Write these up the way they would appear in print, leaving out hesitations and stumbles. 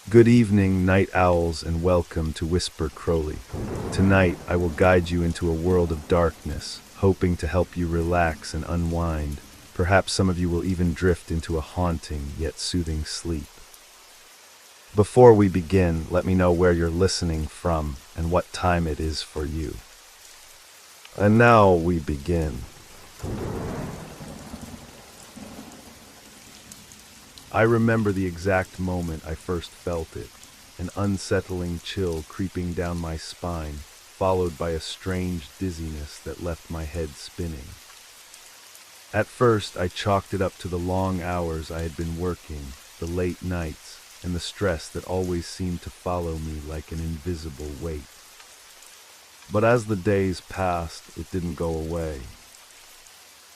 Good evening, night owls, and welcome to Whisper Crowley. Tonight, I will guide you into a world of darkness, hoping to help you relax and unwind. Perhaps some of you will even drift into a haunting yet soothing sleep. Before we begin, let me know where you're listening from and what time it is for you. And now we begin. I remember the exact moment I first felt it, an unsettling chill creeping down my spine, followed by a strange dizziness that left my head spinning. At first, I chalked it up to the long hours I had been working, the late nights, and the stress that always seemed to follow me like an invisible weight. But as the days passed, it didn't go away.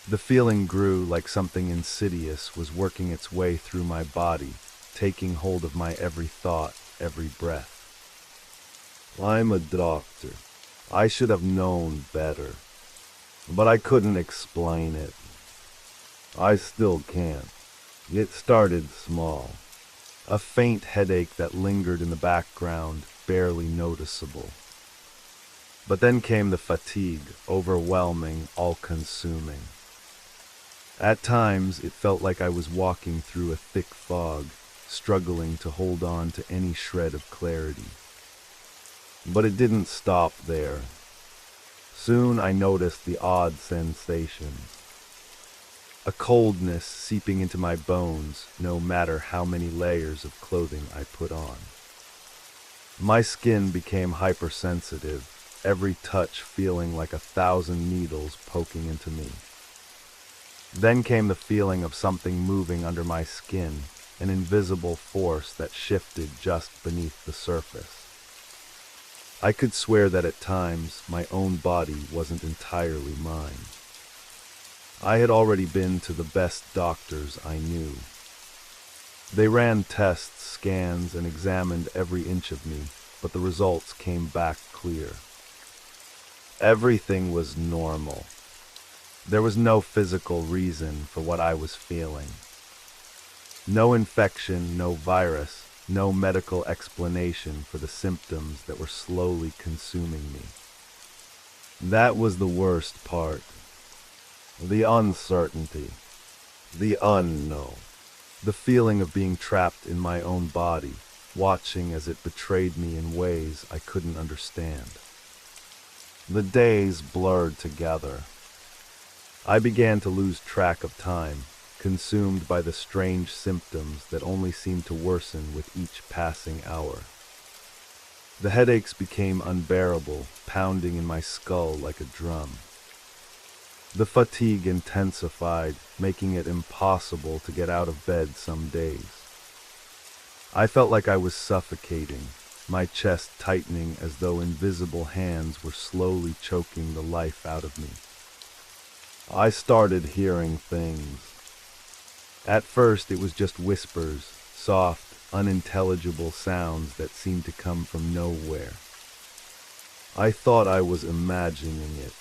The feeling grew like something insidious was working its way through my body, taking hold of my every thought, every breath. I'm a doctor. I should have known better. But I couldn't explain it. I still can't. It started small. A faint headache that lingered in the background, barely noticeable. But then came the fatigue, overwhelming, all-consuming. At times, it felt like I was walking through a thick fog, struggling to hold on to any shred of clarity. But it didn't stop there. Soon I noticed the odd sensations. A coldness seeping into my bones, no matter how many layers of clothing I put on. My skin became hypersensitive, every touch feeling like 1,000 needles poking into me. Then came the feeling of something moving under my skin, an invisible force that shifted just beneath the surface. I could swear that at times my own body wasn't entirely mine. I had already been to the best doctors I knew. They ran tests, scans, and examined every inch of me, but the results came back clear. Everything was normal. There was no physical reason for what I was feeling. No infection, no virus, no medical explanation for the symptoms that were slowly consuming me. That was the worst part. The uncertainty. The unknown. The feeling of being trapped in my own body, watching as it betrayed me in ways I couldn't understand. The days blurred together. I began to lose track of time, consumed by the strange symptoms that only seemed to worsen with each passing hour. The headaches became unbearable, pounding in my skull like a drum. The fatigue intensified, making it impossible to get out of bed some days. I felt like I was suffocating, my chest tightening as though invisible hands were slowly choking the life out of me. I started hearing things. At first it was just whispers, soft, unintelligible sounds that seemed to come from nowhere. I thought I was imagining it.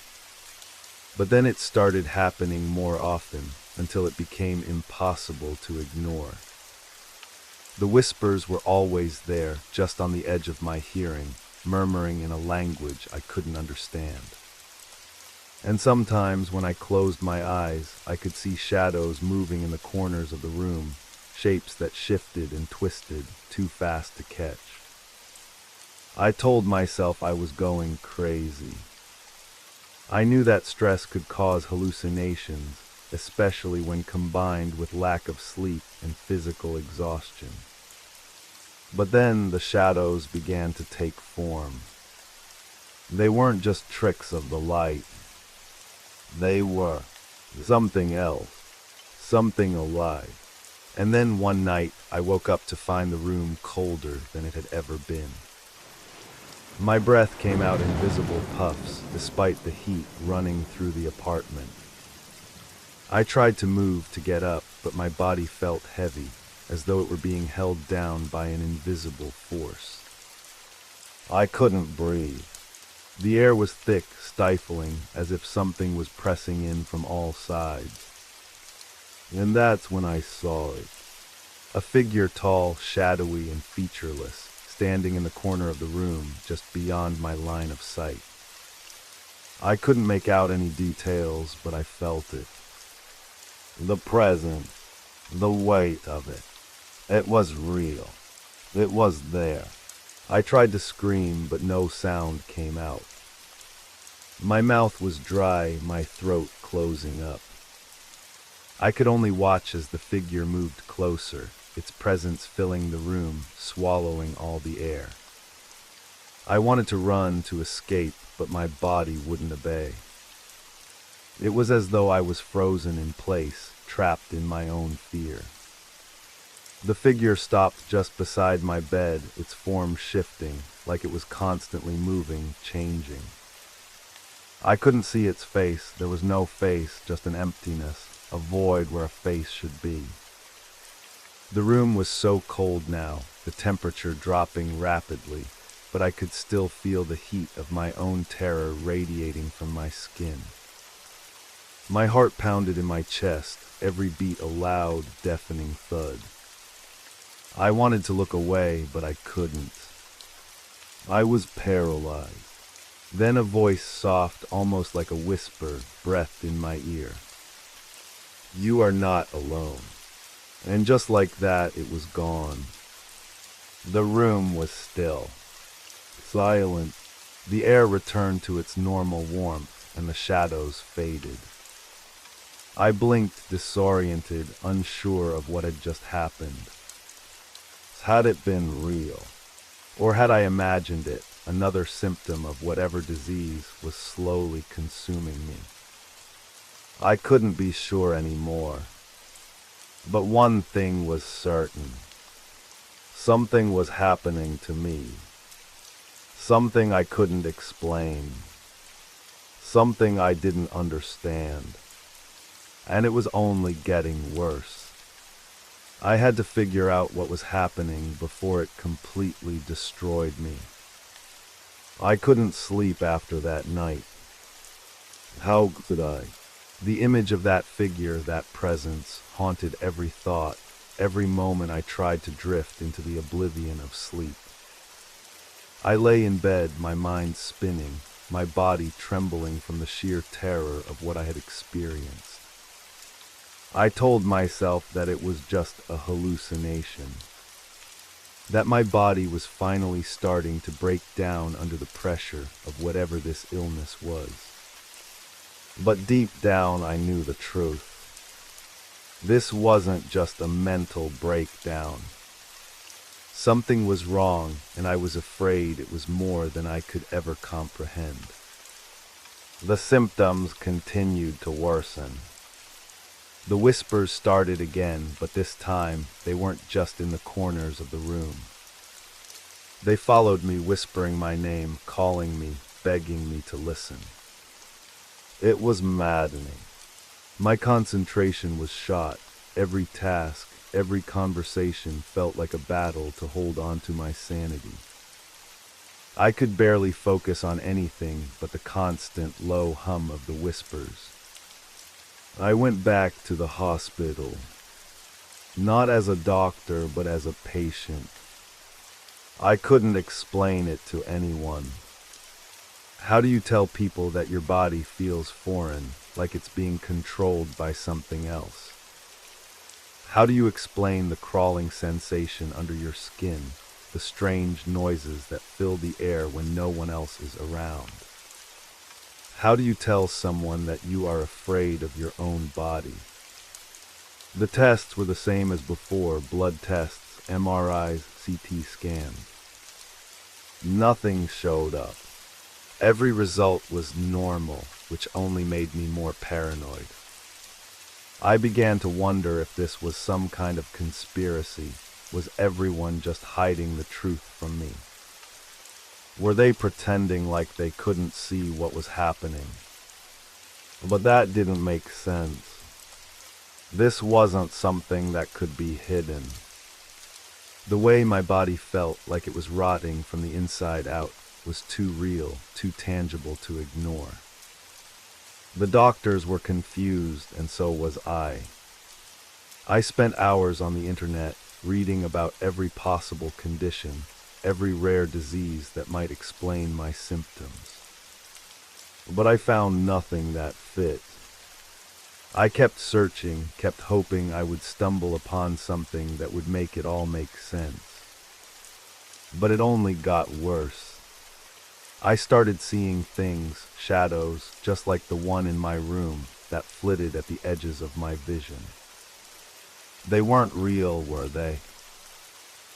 But then it started happening more often, until it became impossible to ignore. The whispers were always there, just on the edge of my hearing, murmuring in a language I couldn't understand. And sometimes when I closed my eyes, I could see shadows moving in the corners of the room, shapes that shifted and twisted, too fast to catch. I told myself I was going crazy. I knew that stress could cause hallucinations, especially when combined with lack of sleep and physical exhaustion. But then the shadows began to take form. They weren't just tricks of the light. They were something else, something alive. And then one night, I woke up to find the room colder than it had ever been. My breath came out in visible puffs, despite the heat running through the apartment. I tried to move to get up, but my body felt heavy, as though it were being held down by an invisible force. I couldn't breathe. The air was thick, stifling, as if something was pressing in from all sides. And that's when I saw it. A figure tall, shadowy, and featureless, standing in the corner of the room just beyond my line of sight. I couldn't make out any details, but I felt it. The presence, the weight of it. It was real. It was there. I tried to scream, but no sound came out. My mouth was dry, my throat closing up. I could only watch as the figure moved closer, its presence filling the room, swallowing all the air. I wanted to run, to escape, but my body wouldn't obey. It was as though I was frozen in place, trapped in my own fear. The figure stopped just beside my bed, its form shifting, like it was constantly moving, changing. I couldn't see its face. There was no face, just an emptiness, a void where a face should be. The room was so cold now, the temperature dropping rapidly, but I could still feel the heat of my own terror radiating from my skin. My heart pounded in my chest, every beat a loud, deafening thud. I wanted to look away, but I couldn't. I was paralyzed. Then a voice, soft, almost like a whisper, breathed in my ear. "You are not alone." And just like that, it was gone. The room was still. Silent. The air returned to its normal warmth, and the shadows faded. I blinked, disoriented, unsure of what had just happened. Had it been real? Or had I imagined it, another symptom of whatever disease was slowly consuming me? I couldn't be sure anymore. But one thing was certain. Something was happening to me. Something I couldn't explain. Something I didn't understand. And it was only getting worse. I had to figure out what was happening before it completely destroyed me. I couldn't sleep after that night. How could I? The image of that figure, that presence, haunted every thought, every moment I tried to drift into the oblivion of sleep. I lay in bed, my mind spinning, my body trembling from the sheer terror of what I had experienced. I told myself that it was just a hallucination, that my body was finally starting to break down under the pressure of whatever this illness was. But deep down I knew the truth. This wasn't just a mental breakdown. Something was wrong, and I was afraid it was more than I could ever comprehend. The symptoms continued to worsen. The whispers started again, but this time they weren't just in the corners of the room. They followed me, whispering my name, calling me, begging me to listen. It was maddening. My concentration was shot. Every task, every conversation felt like a battle to hold on to my sanity. I could barely focus on anything but the constant low hum of the whispers. I went back to the hospital, not as a doctor, but as a patient. I couldn't explain it to anyone. How do you tell people that your body feels foreign, like it's being controlled by something else? How do you explain the crawling sensation under your skin, the strange noises that fill the air when no one else is around? How do you tell someone that you are afraid of your own body? The tests were the same as before, blood tests, MRIs, CT scans. Nothing showed up. Every result was normal, which only made me more paranoid. I began to wonder if this was some kind of conspiracy. Was everyone just hiding the truth from me? Were they pretending like they couldn't see what was happening? But that didn't make sense. This wasn't something that could be hidden. The way my body felt, like it was rotting from the inside out, was too real, too tangible to ignore. The doctors were confused, and so was I. I spent hours on the internet, reading about every possible condition, every rare disease that might explain my symptoms. But I found nothing that fit. I kept searching, kept hoping I would stumble upon something that would make it all make sense. But it only got worse. I started seeing things, shadows, just like the one in my room, that flitted at the edges of my vision. They weren't real, were they?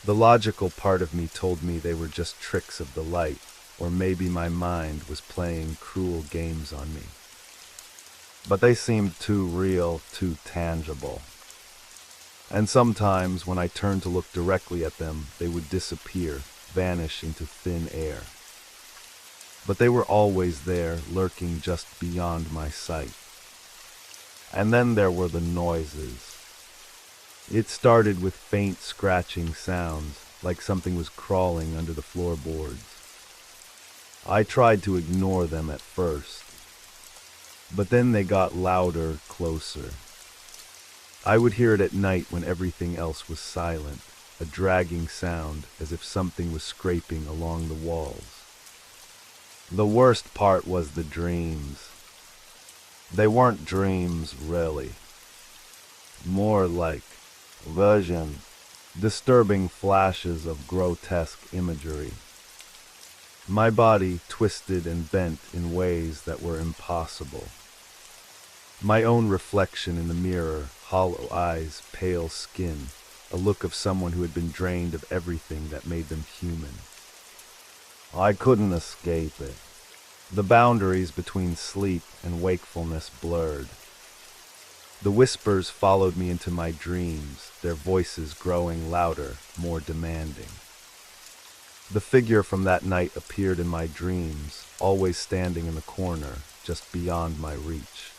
The logical part of me told me they were just tricks of the light, or maybe my mind was playing cruel games on me. But they seemed too real, too tangible. And sometimes, when I turned to look directly at them, they would disappear, vanish into thin air. But they were always there, lurking just beyond my sight. And then there were the noises. It started with faint scratching sounds, like something was crawling under the floorboards. I tried to ignore them at first, but then they got louder, closer. I would hear it at night when everything else was silent, a dragging sound as if something was scraping along the walls. The worst part was the dreams. They weren't dreams, really. More like vision, disturbing flashes of grotesque imagery. My body twisted and bent in ways that were impossible. My own reflection in the mirror, hollow eyes, pale skin, a look of someone who had been drained of everything that made them human. I couldn't escape it. The boundaries between sleep and wakefulness blurred. The whispers followed me into my dreams, their voices growing louder, more demanding. The figure from that night appeared in my dreams, always standing in the corner, just beyond my reach.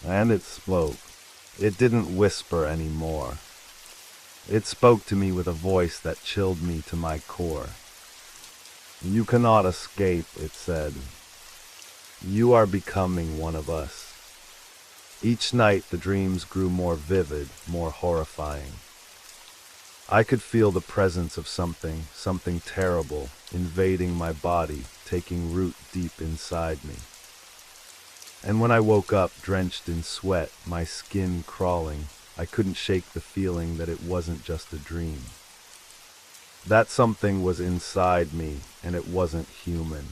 And it spoke. It didn't whisper anymore. It spoke to me with a voice that chilled me to my core. You cannot escape, it said. You are becoming one of us. Each night the dreams grew more vivid, more horrifying. I could feel the presence of something terrible, invading my body, taking root deep inside me. And when I woke up, drenched in sweat, my skin crawling, I couldn't shake the feeling that it wasn't just a dream. That something was inside me, and it wasn't human.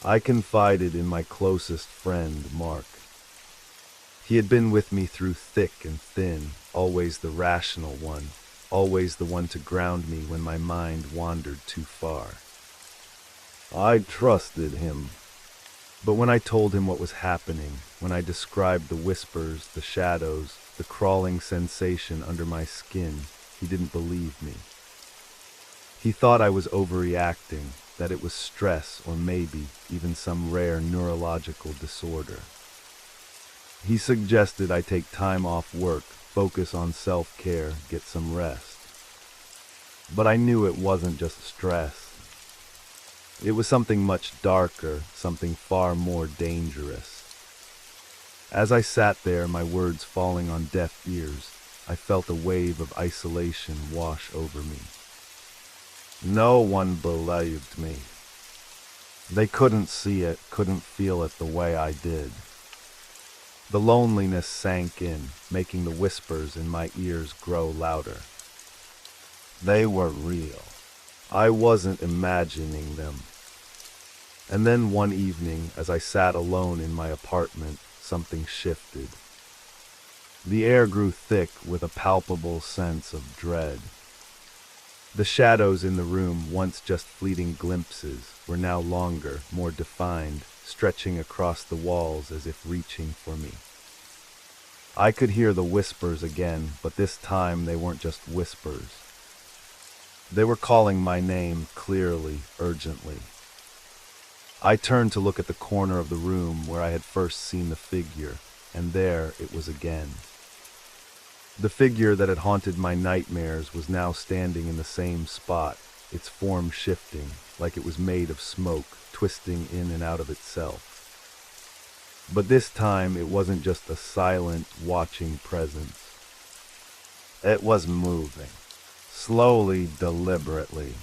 I confided in my closest friend, Mark. He had been with me through thick and thin, always the rational one, always the one to ground me when my mind wandered too far. I trusted him. But when I told him what was happening, when I described the whispers, the shadows, the crawling sensation under my skin, he didn't believe me. He thought I was overreacting, that it was stress or maybe even some rare neurological disorder. He suggested I take time off work, focus on self-care, get some rest. But I knew it wasn't just stress. It was something much darker, something far more dangerous. As I sat there, my words falling on deaf ears, I felt a wave of isolation wash over me. No one believed me. They couldn't see it, couldn't feel it the way I did. The loneliness sank in, making the whispers in my ears grow louder. They were real. I wasn't imagining them. And then one evening, as I sat alone in my apartment, something shifted. The air grew thick with a palpable sense of dread. The shadows in the room, once just fleeting glimpses, were now longer, more defined, stretching across the walls as if reaching for me. I could hear the whispers again, but this time they weren't just whispers. They were calling my name clearly, urgently. I turned to look at the corner of the room where I had first seen the figure, and there it was again. The figure that had haunted my nightmares was now standing in the same spot, its form shifting, like it was made of smoke, twisting in and out of itself. But this time it wasn't just a silent, watching presence. It was moving, slowly, deliberately.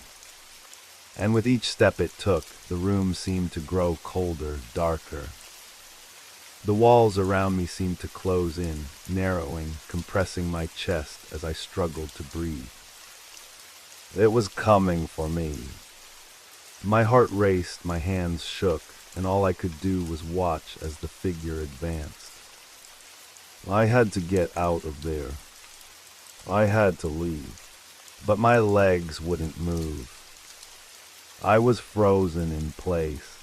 And with each step it took, the room seemed to grow colder, darker. The walls around me seemed to close in, narrowing, compressing my chest as I struggled to breathe. It was coming for me. My heart raced, my hands shook, and all I could do was watch as the figure advanced. I had to get out of there. I had to leave. But my legs wouldn't move. I was frozen in place.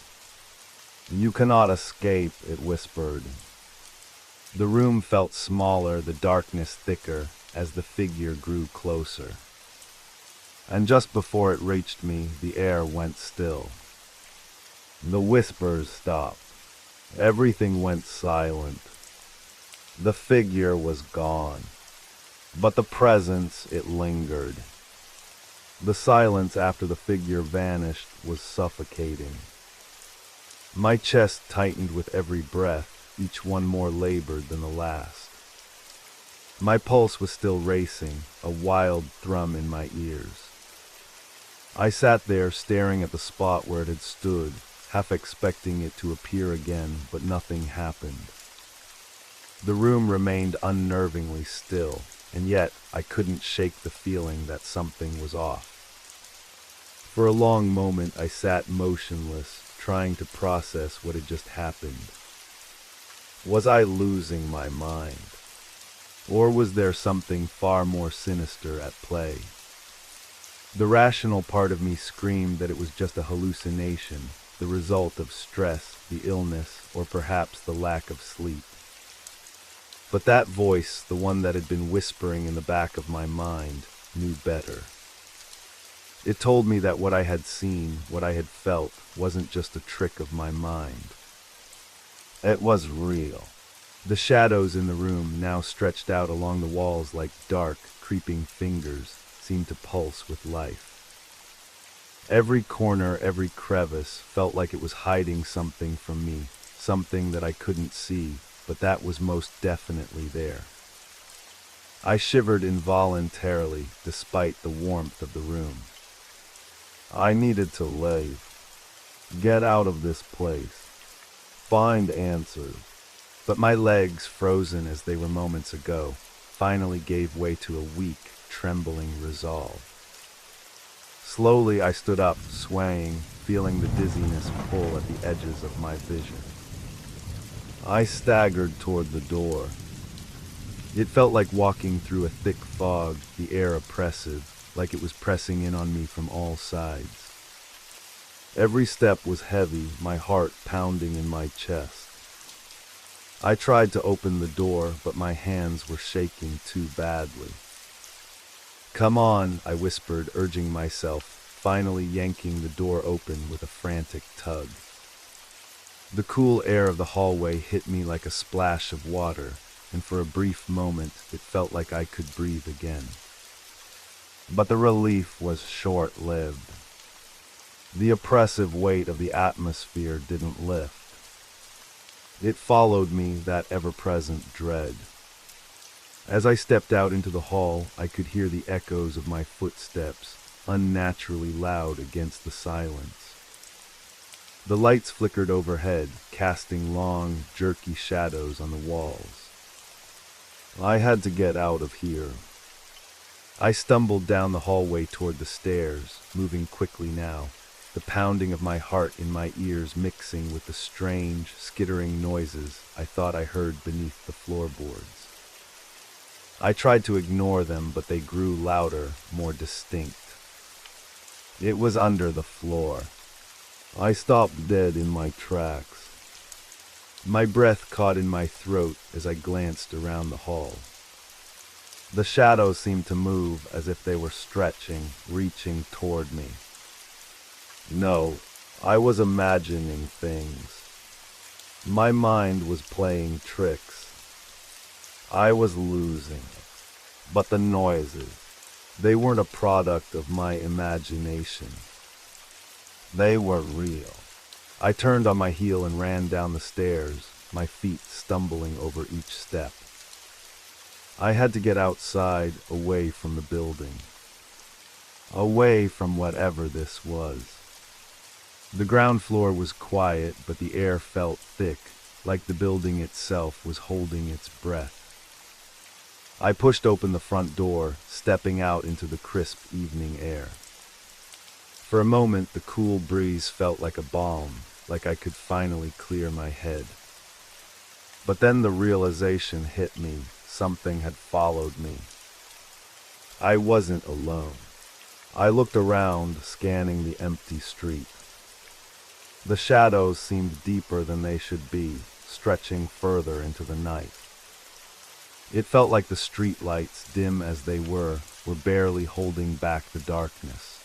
You cannot escape, it whispered. The room felt smaller, the darkness thicker, as the figure grew closer. And just before it reached me, the air went still. The whispers stopped. Everything went silent. The figure was gone. But the presence, it lingered. The silence after the figure vanished was suffocating. My chest tightened with every breath, each one more labored than the last. My pulse was still racing, a wild thrum in my ears. I sat there staring at the spot where it had stood, half expecting it to appear again, but nothing happened. The room remained unnervingly still, and yet I couldn't shake the feeling that something was off. For a long moment I sat motionless, trying to process what had just happened. Was I losing my mind? Or was there something far more sinister at play? The rational part of me screamed that it was just a hallucination, the result of stress, the illness, or perhaps the lack of sleep. But that voice, the one that had been whispering in the back of my mind, knew better. It told me that what I had seen, what I had felt, wasn't just a trick of my mind. It was real. The shadows in the room, now stretched out along the walls like dark, creeping fingers, seemed to pulse with life. Every corner, every crevice felt like it was hiding something from me, something that I couldn't see, but that was most definitely there. I shivered involuntarily, despite the warmth of the room. I needed to leave. Get out of this place. Find answers. But my legs, frozen as they were moments ago, finally gave way to a weak, trembling resolve. Slowly I stood up, swaying, feeling the dizziness pull at the edges of my vision. I staggered toward the door. It felt like walking through a thick fog, the air oppressive, like it was pressing in on me from all sides. Every step was heavy, my heart pounding in my chest. I tried to open the door, but my hands were shaking too badly. Come on, I whispered, urging myself, finally yanking the door open with a frantic tug. The cool air of the hallway hit me like a splash of water, and for a brief moment it felt like I could breathe again. But the relief was short-lived. The oppressive weight of the atmosphere didn't lift. It followed me, that ever-present dread. As I stepped out into the hall, I could hear the echoes of my footsteps, unnaturally loud against the silence. The lights flickered overhead, casting long, jerky shadows on the walls. I had to get out of here. I stumbled down the hallway toward the stairs, moving quickly now, the pounding of my heart in my ears mixing with the strange, skittering noises I thought I heard beneath the floorboards. I tried to ignore them, but they grew louder, more distinct. It was under the floor. I stopped dead in my tracks. My breath caught in my throat as I glanced around the hall. The shadows seemed to move as if they were stretching, reaching toward me. No, I was imagining things. My mind was playing tricks. I was losing. But the noises, they weren't a product of my imagination. They were real. I turned on my heel and ran down the stairs, my feet stumbling over each step. I had to get outside, away from the building, away from whatever this was. The ground floor was quiet, but the air felt thick, like the building itself was holding its breath. I pushed open the front door, stepping out into the crisp evening air. For a moment, the cool breeze felt like a balm, like I could finally clear my head. But then the realization hit me, something had followed me. I wasn't alone. I looked around, scanning the empty street. The shadows seemed deeper than they should be, stretching further into the night. It felt like the street lights, dim as they were barely holding back the darkness.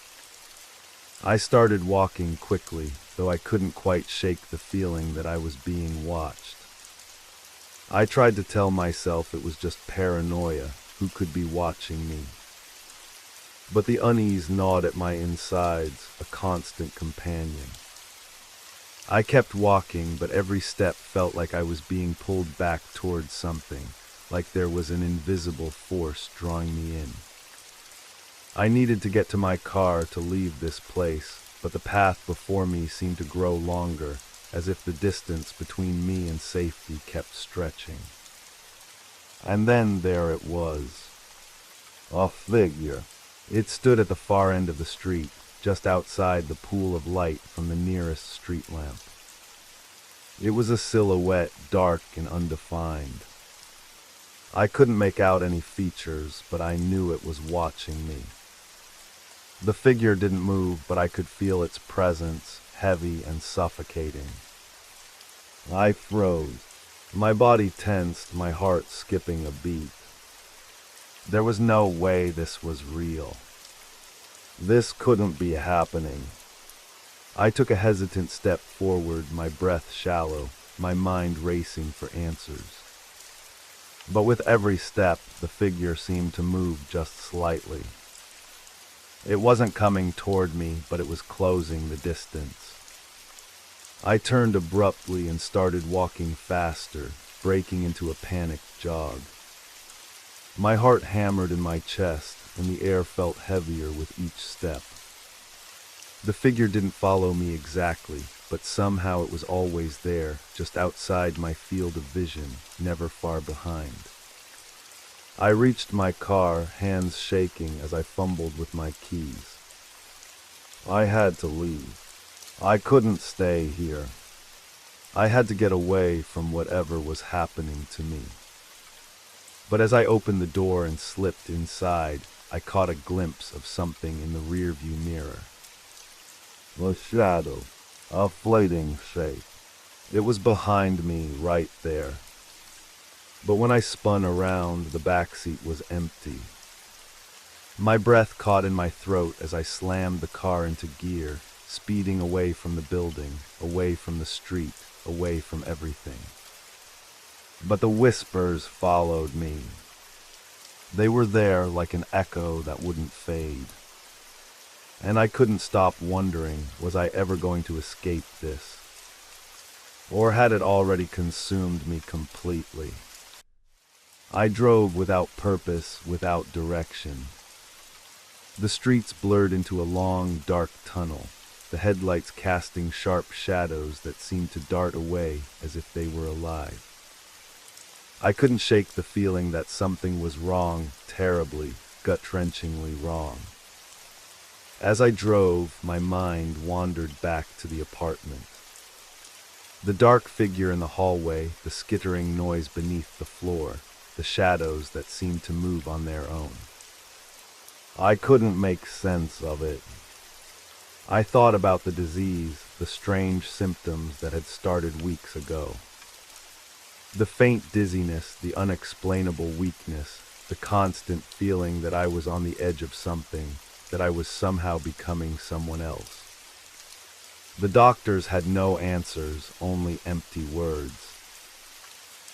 I started walking quickly, though I couldn't quite shake the feeling that I was being watched. I tried to tell myself it was just paranoia, who could be watching me. But the unease gnawed at my insides, a constant companion. I kept walking, but every step felt like I was being pulled back towards something, like there was an invisible force drawing me in. I needed to get to my car to leave this place, but the path before me seemed to grow longer, as if the distance between me and safety kept stretching. And then there it was. A figure. It stood at the far end of the street, just outside the pool of light from the nearest street lamp. It was a silhouette, dark and undefined. I couldn't make out any features, but I knew it was watching me. The figure didn't move, but I could feel its presence, heavy and suffocating. I froze. My body tensed, my heart skipping a beat. There was no way this was real. This couldn't be happening. I took a hesitant step forward, my breath shallow, my mind racing for answers. But with every step, the figure seemed to move just slightly. It wasn't coming toward me, but it was closing the distance. I turned abruptly and started walking faster, breaking into a panicked jog. My heart hammered in my chest, and the air felt heavier with each step. The figure didn't follow me exactly, but somehow it was always there, just outside my field of vision, never far behind. I reached my car, hands shaking as I fumbled with my keys. I had to leave. I couldn't stay here. I had to get away from whatever was happening to me. But as I opened the door and slipped inside, I caught a glimpse of something in the rearview mirror. A shadow, a fleeting shape. It was behind me, right there. But when I spun around, the back seat was empty. My breath caught in my throat as I slammed the car into gear, speeding away from the building, away from the street, away from everything. But the whispers followed me. They were there like an echo that wouldn't fade. And I couldn't stop wondering, was I ever going to escape this? Or had it already consumed me completely? I drove without purpose, without direction. The streets blurred into a long, dark tunnel, the headlights casting sharp shadows that seemed to dart away as if they were alive. I couldn't shake the feeling that something was wrong, terribly, gut-wrenchingly wrong. As I drove, my mind wandered back to the apartment. The dark figure in the hallway, the skittering noise beneath the floor, the shadows that seemed to move on their own. I couldn't make sense of it. I thought about the disease, the strange symptoms that had started weeks ago. The faint dizziness, the unexplainable weakness, the constant feeling that I was on the edge of something, that I was somehow becoming someone else. The doctors had no answers, only empty words.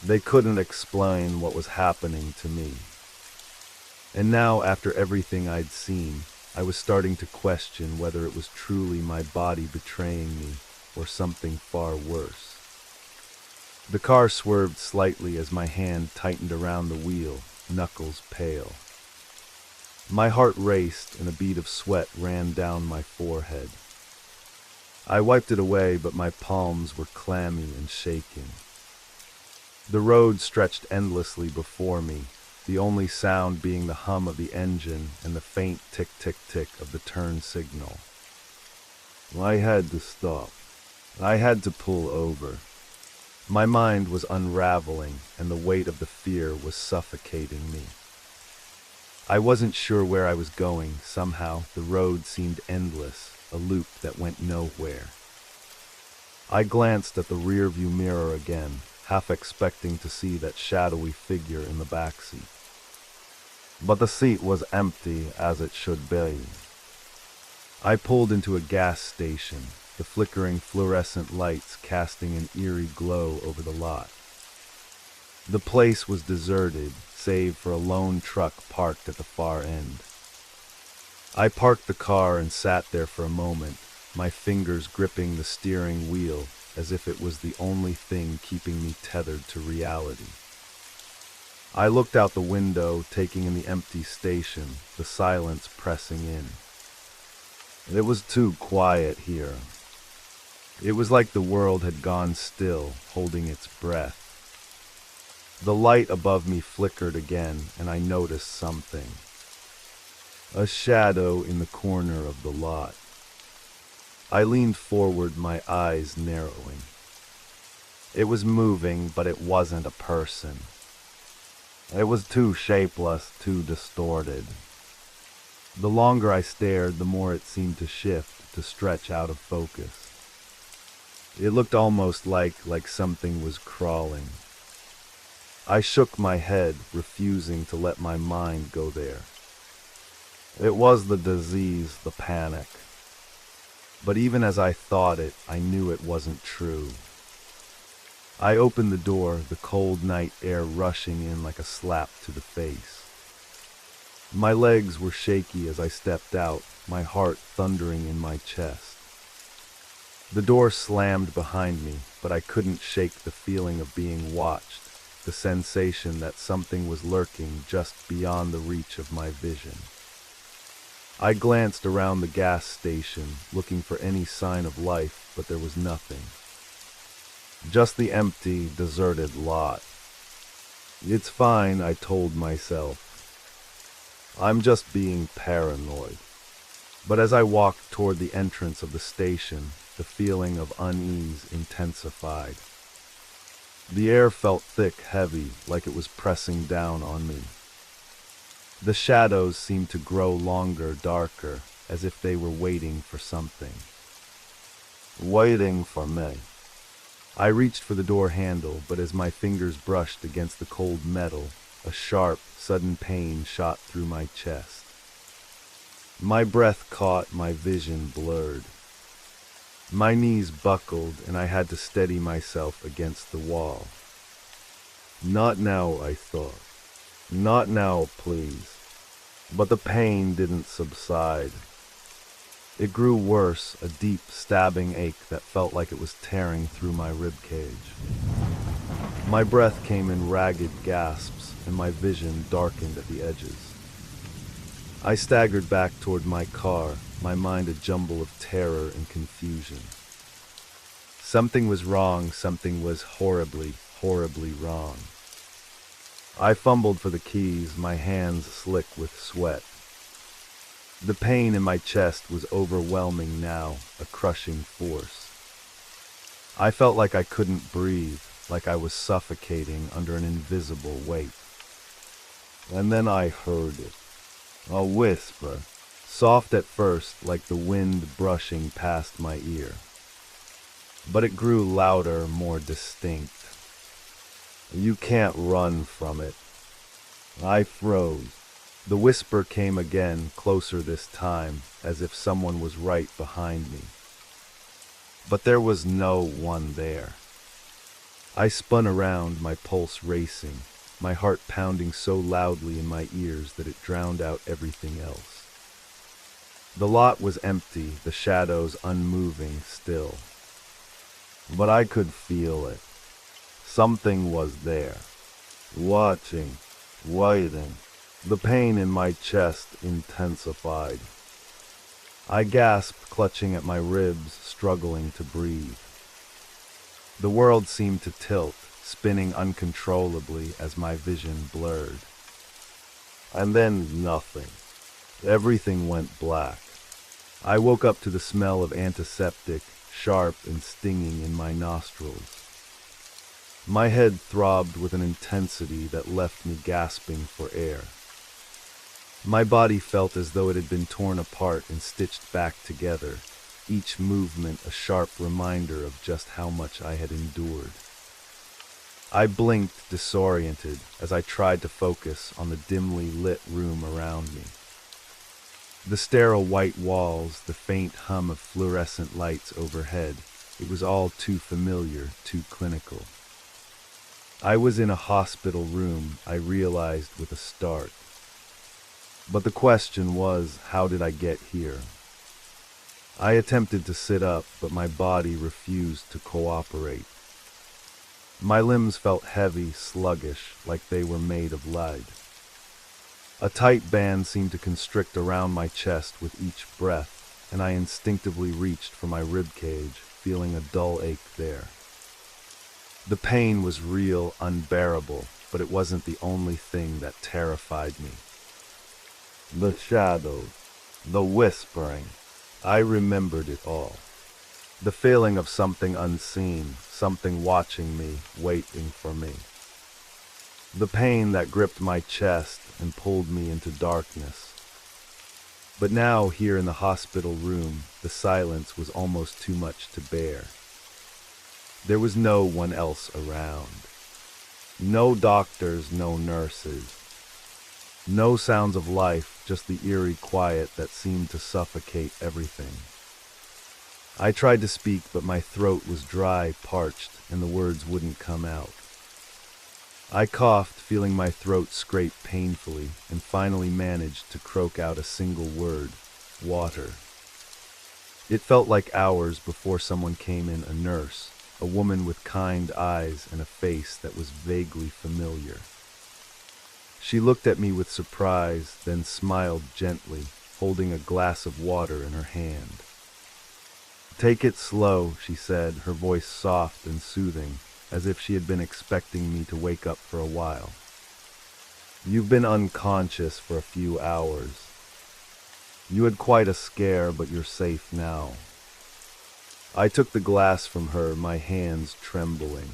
They couldn't explain what was happening to me. And now, after everything I'd seen, I was starting to question whether it was truly my body betraying me or something far worse. The car swerved slightly as my hand tightened around the wheel, knuckles pale. My heart raced and a bead of sweat ran down my forehead. I wiped it away, but my palms were clammy and shaking. The road stretched endlessly before me, the only sound being the hum of the engine and the faint tick-tick-tick of the turn signal. I had to stop. I had to pull over. My mind was unraveling, and the weight of the fear was suffocating me. I wasn't sure where I was going. Somehow, the road seemed endless, a loop that went nowhere. I glanced at the rearview mirror again, half expecting to see that shadowy figure in the backseat. But the seat was empty, as it should be. I pulled into a gas station, the flickering fluorescent lights casting an eerie glow over the lot. The place was deserted, save for a lone truck parked at the far end. I parked the car and sat there for a moment, my fingers gripping the steering wheel as if it was the only thing keeping me tethered to reality. I looked out the window, taking in the empty station, the silence pressing in. It was too quiet here. It was like the world had gone still, holding its breath. The light above me flickered again, and I noticed something. A shadow in the corner of the lot. I leaned forward, my eyes narrowing. It was moving, but it wasn't a person. It was too shapeless, too distorted. The longer I stared, the more it seemed to shift, to stretch out of focus. It looked almost like something was crawling. I shook my head, refusing to let my mind go there. It was the disease, the panic. But even as I thought it, I knew it wasn't true. I opened the door, the cold night air rushing in like a slap to the face. My legs were shaky as I stepped out, my heart thundering in my chest. The door slammed behind me, but I couldn't shake the feeling of being watched, the sensation that something was lurking just beyond the reach of my vision. I glanced around the gas station, looking for any sign of life, but there was nothing. Just the empty, deserted lot. It's fine, I told myself. I'm just being paranoid. But as I walked toward the entrance of the station, the feeling of unease intensified. The air felt thick, heavy, like it was pressing down on me. The shadows seemed to grow longer, darker, as if they were waiting for something. Waiting for me. I reached for the door handle, but as my fingers brushed against the cold metal, a sharp, sudden pain shot through my chest. My breath caught, my vision blurred. My knees buckled, and I had to steady myself against the wall. Not now, I thought. Not now, please. But the pain didn't subside. It grew worse, a deep, stabbing ache that felt like it was tearing through my ribcage. My breath came in ragged gasps, and my vision darkened at the edges. I staggered back toward my car, my mind a jumble of terror and confusion. Something was wrong, something was horribly, horribly wrong. I fumbled for the keys, my hands slick with sweat. The pain in my chest was overwhelming now, a crushing force. I felt like I couldn't breathe, like I was suffocating under an invisible weight. And then I heard it. A whisper, soft at first, like the wind brushing past my ear. But it grew louder, more distinct. You can't run from it. I froze. The whisper came again, closer this time, as if someone was right behind me. But there was no one there. I spun around, my pulse racing, my heart pounding so loudly in my ears that it drowned out everything else. The lot was empty, the shadows unmoving still. But I could feel it. Something was there, watching, Waiting. The pain in my chest intensified. I gasped, clutching at my ribs, struggling to breathe. The world seemed to tilt, spinning uncontrollably as my vision blurred. And then nothing. Everything went black. I woke up to the smell of antiseptic, sharp and stinging in my nostrils. My head throbbed with an intensity that left me gasping for air. My body felt as though it had been torn apart and stitched back together, each movement a sharp reminder of just how much I had endured. I blinked, disoriented, as I tried to focus on the dimly lit room around me. The sterile white walls, the faint hum of fluorescent lights overhead, it was all too familiar, too clinical. I was in a hospital room, I realized with a start. But the question was, how did I get here? I attempted to sit up, but my body refused to cooperate. My limbs felt heavy, sluggish, like they were made of lead. A tight band seemed to constrict around my chest with each breath, and I instinctively reached for my ribcage, feeling a dull ache there. The pain was real, unbearable, but it wasn't the only thing that terrified me. The shadows, the whispering, I remembered it all. The feeling of something unseen, something watching me, waiting for me. The pain that gripped my chest and pulled me into darkness. But now, here in the hospital room, the silence was almost too much to bear. There was no one else around. No doctors, no nurses. No sounds of life, just the eerie quiet that seemed to suffocate everything. I tried to speak, but my throat was dry, parched, and the words wouldn't come out. I coughed, feeling my throat scrape painfully, and finally managed to croak out a single word: water. It felt like hours before someone came in, a nurse, a woman with kind eyes and a face that was vaguely familiar. She looked at me with surprise, then smiled gently, holding a glass of water in her hand. "Take it slow," she said, her voice soft and soothing, as if she had been expecting me to wake up for a while. "You've been unconscious for a few hours. You had quite a scare, but you're safe now." I took the glass from her, my hands trembling.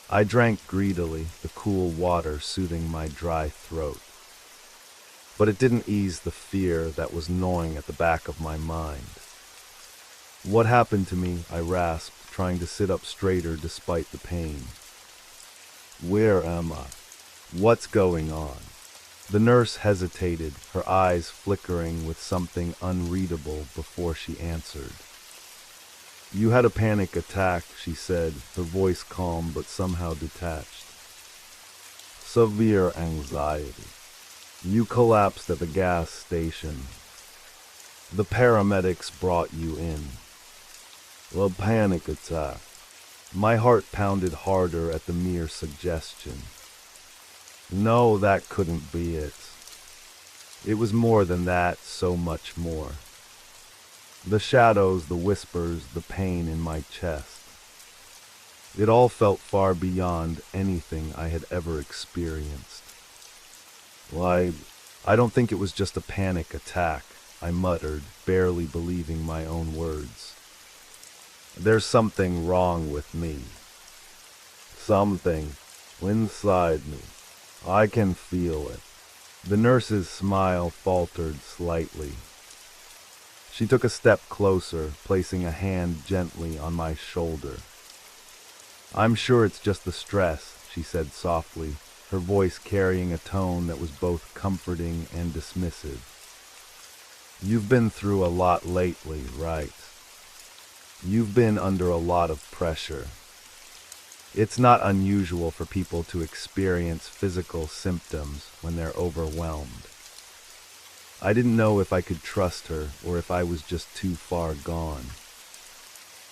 I drank greedily, the cool water soothing my dry throat. But it didn't ease the fear that was gnawing at the back of my mind. "What happened to me?" I rasped, trying to sit up straighter despite the pain. "Where am I? What's going on?" The nurse hesitated, her eyes flickering with something unreadable before she answered. "You had a panic attack," she said, her voice calm but somehow detached. "Severe anxiety. You collapsed at the gas station. The paramedics brought you in. A panic attack." My heart pounded harder at the mere suggestion. No, that couldn't be it. It was more than that, so much more. The shadows, the whispers, the pain in my chest. It all felt far beyond anything I had ever experienced. "Why, I don't think it was just a panic attack," I muttered, barely believing my own words. "There's something wrong with me. Something inside me. I can feel it." The nurse's smile faltered slightly. She took a step closer, placing a hand gently on my shoulder. "I'm sure it's just the stress," she said softly, her voice carrying a tone that was both comforting and dismissive. "You've been through a lot lately, right? You've been under a lot of pressure. It's not unusual for people to experience physical symptoms when they're overwhelmed." I didn't know if I could trust her or if I was just too far gone.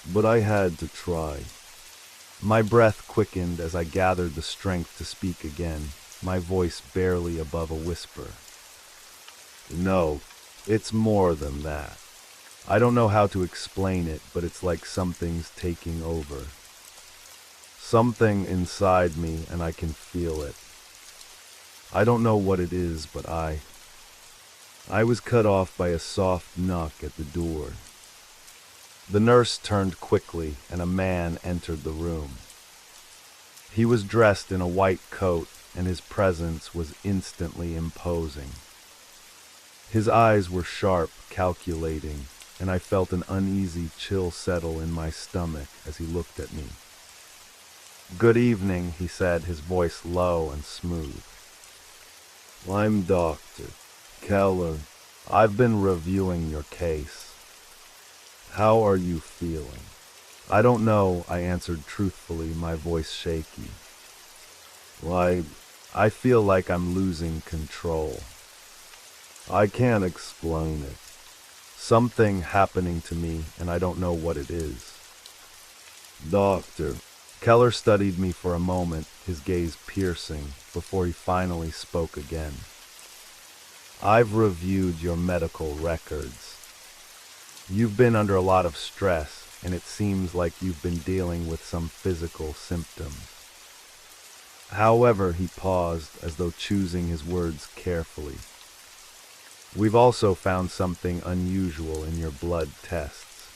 But I had to try. My breath quickened as I gathered the strength to speak again. my voice barely above a whisper. No, it's more than that. I don't know how to explain it, but it's like something's taking over. Something inside me, and I can feel it. I don't know what it is, but I was cut off by a soft knock at the door. The nurse turned quickly, and a man entered the room. He was dressed in a white coat, and his presence was instantly imposing. His eyes were sharp, calculating, and I felt an uneasy chill settle in my stomach as he looked at me. "Good evening," he said, his voice low and smooth. "I'm Dr. Keller. I've been reviewing your case. How are you feeling?" "I don't know," I answered truthfully, my voice shaky. "Why, I feel like I'm losing control. I can't explain it. Something happening to me, and I don't know what it is." "Doctor." Keller studied me for a moment, his gaze piercing, before he finally spoke again. "I've reviewed your medical records. You've been under a lot of stress, and it seems like you've been dealing with some physical symptoms. However," he paused, as though choosing his words carefully, "we've also found something unusual in your blood tests.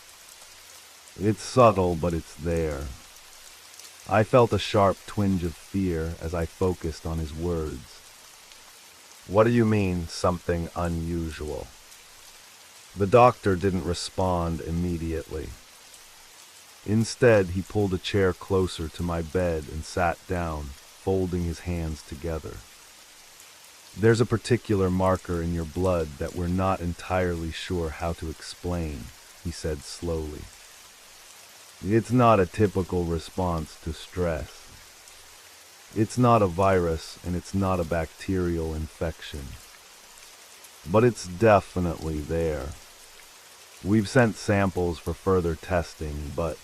It's subtle, but it's there." I felt a sharp twinge of fear as I focused on his words. "What do you mean, something unusual?" The doctor didn't respond immediately. Instead, he pulled a chair closer to my bed and sat down, folding his hands together. "There's a particular marker in your blood that we're not entirely sure how to explain," he said slowly. "It's not a typical response to stress. It's not a virus, and it's not a bacterial infection. But it's definitely there. We've sent samples for further testing, but..."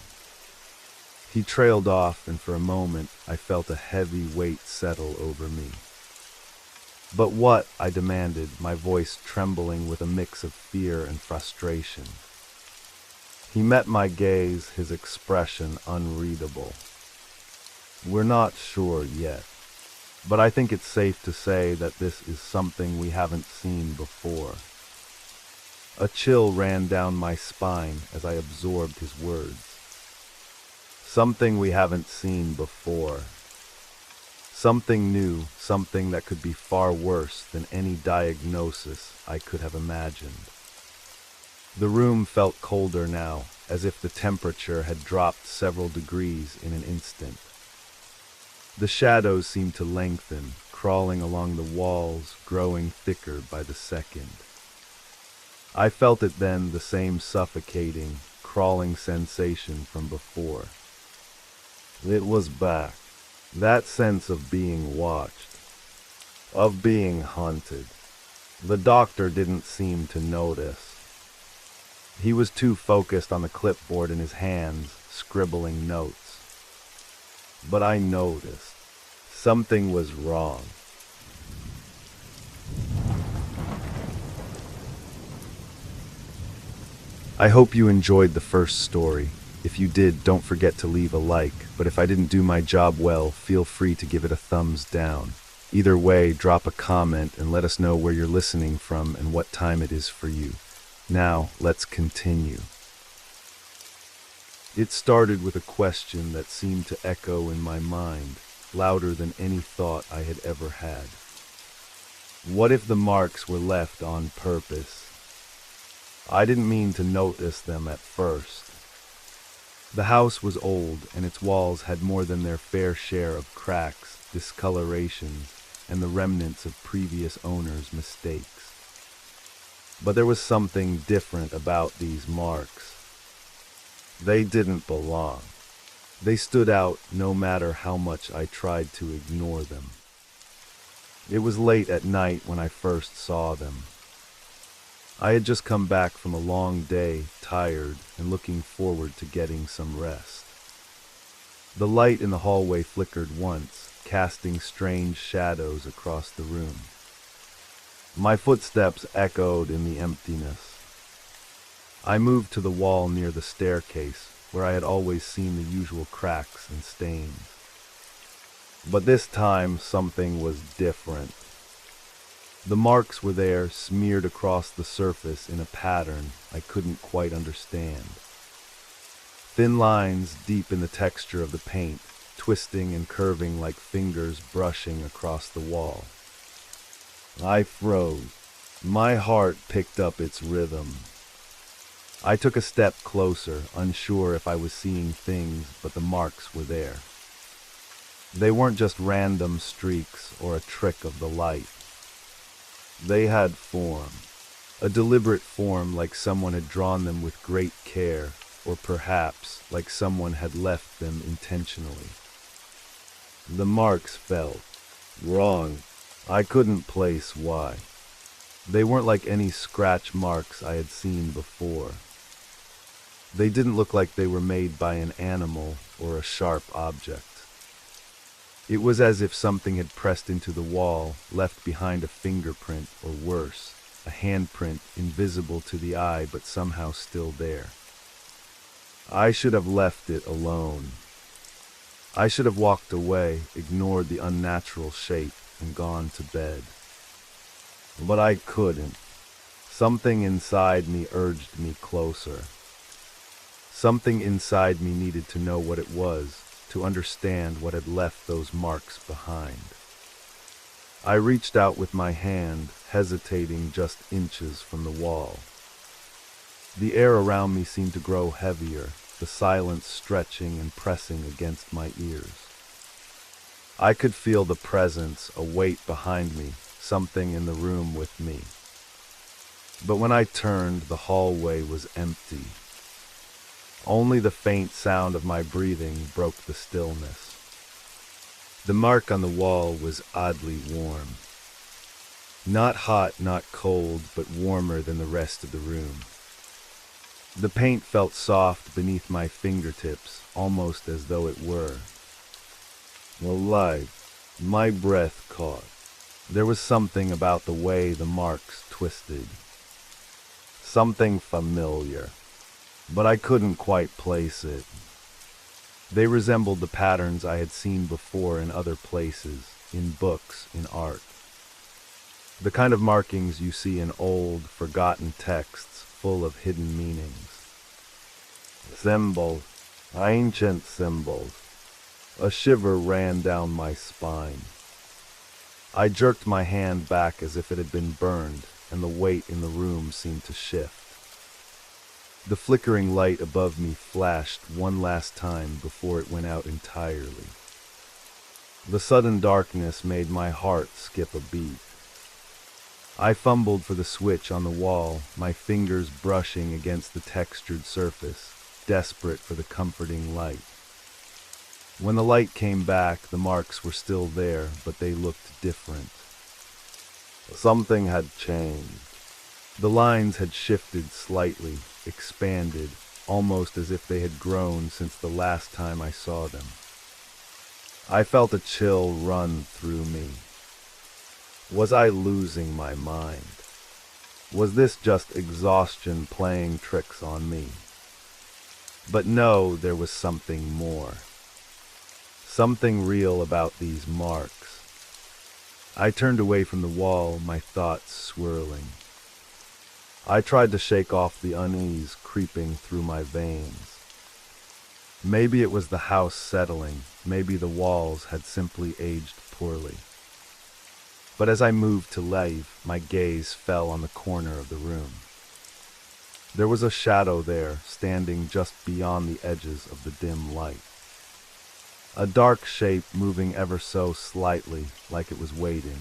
He trailed off, and for a moment I felt a heavy weight settle over me. "But what?" I demanded, my voice trembling with a mix of fear and frustration. He met my gaze, his expression unreadable. "We're not sure yet, but I think it's safe to say that this is something we haven't seen before." A chill ran down my spine as I absorbed his words. Something we haven't seen before. Something new, something that could be far worse than any diagnosis I could have imagined. The room felt colder now, as if the temperature had dropped several degrees in an instant. The shadows seemed to lengthen, crawling along the walls, growing thicker by the second. I felt it then, the same suffocating, crawling sensation from before. It was back. That sense of being watched, of being hunted. The doctor didn't seem to notice. He was too focused on the clipboard in his hands, scribbling notes. But I noticed. Something was wrong. I hope you enjoyed the first story. If you did, don't forget to leave a like, but if I didn't do my job well, feel free to give it a thumbs down. Either way, drop a comment and let us know where you're listening from and what time it is for you. Now, let's continue. It started with a question that seemed to echo in my mind, louder than any thought I had ever had. What if the marks were left on purpose? I didn't mean to notice them at first. The house was old, and its walls had more than their fair share of cracks, discolorations, and the remnants of previous owners' mistakes. But there was something different about these marks. They didn't belong. They stood out no matter how much I tried to ignore them. It was late at night when I first saw them. I had just come back from a long day, tired, and looking forward to getting some rest. The light in the hallway flickered once, casting strange shadows across the room. My footsteps echoed in the emptiness. I moved to the wall near the staircase, where I had always seen the usual cracks and stains. But this time, something was different. The marks were there, smeared across the surface in a pattern I couldn't quite understand. Thin lines deep in the texture of the paint, twisting and curving like fingers brushing across the wall. I froze. My heart picked up its rhythm. I took a step closer, unsure if I was seeing things, but the marks were there. They weren't just random streaks or a trick of the light. They had form, a deliberate form like someone had drawn them with great care, or perhaps like someone had left them intentionally. The marks felt wrong. I couldn't place why. They weren't like any scratch marks I had seen before. They didn't look like they were made by an animal or a sharp object. It was as if something had pressed into the wall, left behind a fingerprint, or worse, a handprint invisible to the eye but somehow still there. I should have left it alone. I should have walked away, ignored the unnatural shape, and gone to bed. But I couldn't. Something inside me urged me closer. Something inside me needed to know what it was, to understand what had left those marks behind. I reached out with my hand, hesitating just inches from the wall. The air around me seemed to grow heavier, the silence stretching and pressing against my ears. I could feel the presence, a weight behind me, something in the room with me. But when I turned, the hallway was empty. Only the faint sound of my breathing broke the stillness. The mark on the wall was oddly warm. Not hot, not cold, but warmer than the rest of the room. The paint felt soft beneath my fingertips, almost as though it were alive. My breath caught. There was something about the way the marks twisted. Something familiar. But I couldn't quite place it. They resembled the patterns I had seen before in other places, in books, in art. The kind of markings you see in old, forgotten texts full of hidden meanings. Symbols, ancient symbols. A shiver ran down my spine. I jerked my hand back as if it had been burned, and the weight in the room seemed to shift. The flickering light above me flashed one last time before it went out entirely. The sudden darkness made my heart skip a beat. I fumbled for the switch on the wall, my fingers brushing against the textured surface, desperate for the comforting light. When the light came back, the marks were still there, but they looked different. Something had changed. The lines had shifted slightly, expanded, almost as if they had grown since the last time I saw them. I felt a chill run through me. Was I losing my mind? Was this just exhaustion playing tricks on me? But no, there was something more. Something real about these marks. I turned away from the wall, my thoughts swirling. I tried to shake off the unease creeping through my veins. Maybe it was the house settling, maybe the walls had simply aged poorly. But as I moved to leave, my gaze fell on the corner of the room. There was a shadow there, standing just beyond the edges of the dim light. A dark shape moving ever so slightly, like it was waiting.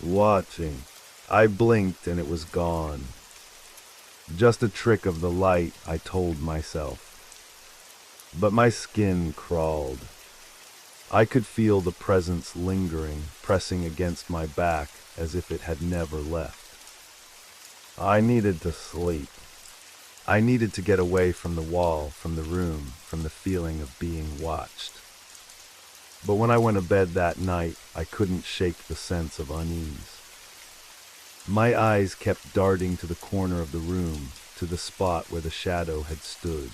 Watching. I blinked and it was gone. Just a trick of the light, I told myself. But my skin crawled. I could feel the presence lingering, pressing against my back as if it had never left. I needed to sleep. I needed to get away from the wall, from the room, from the feeling of being watched. But when I went to bed that night, I couldn't shake the sense of unease. My eyes kept darting to the corner of the room, to the spot where the shadow had stood.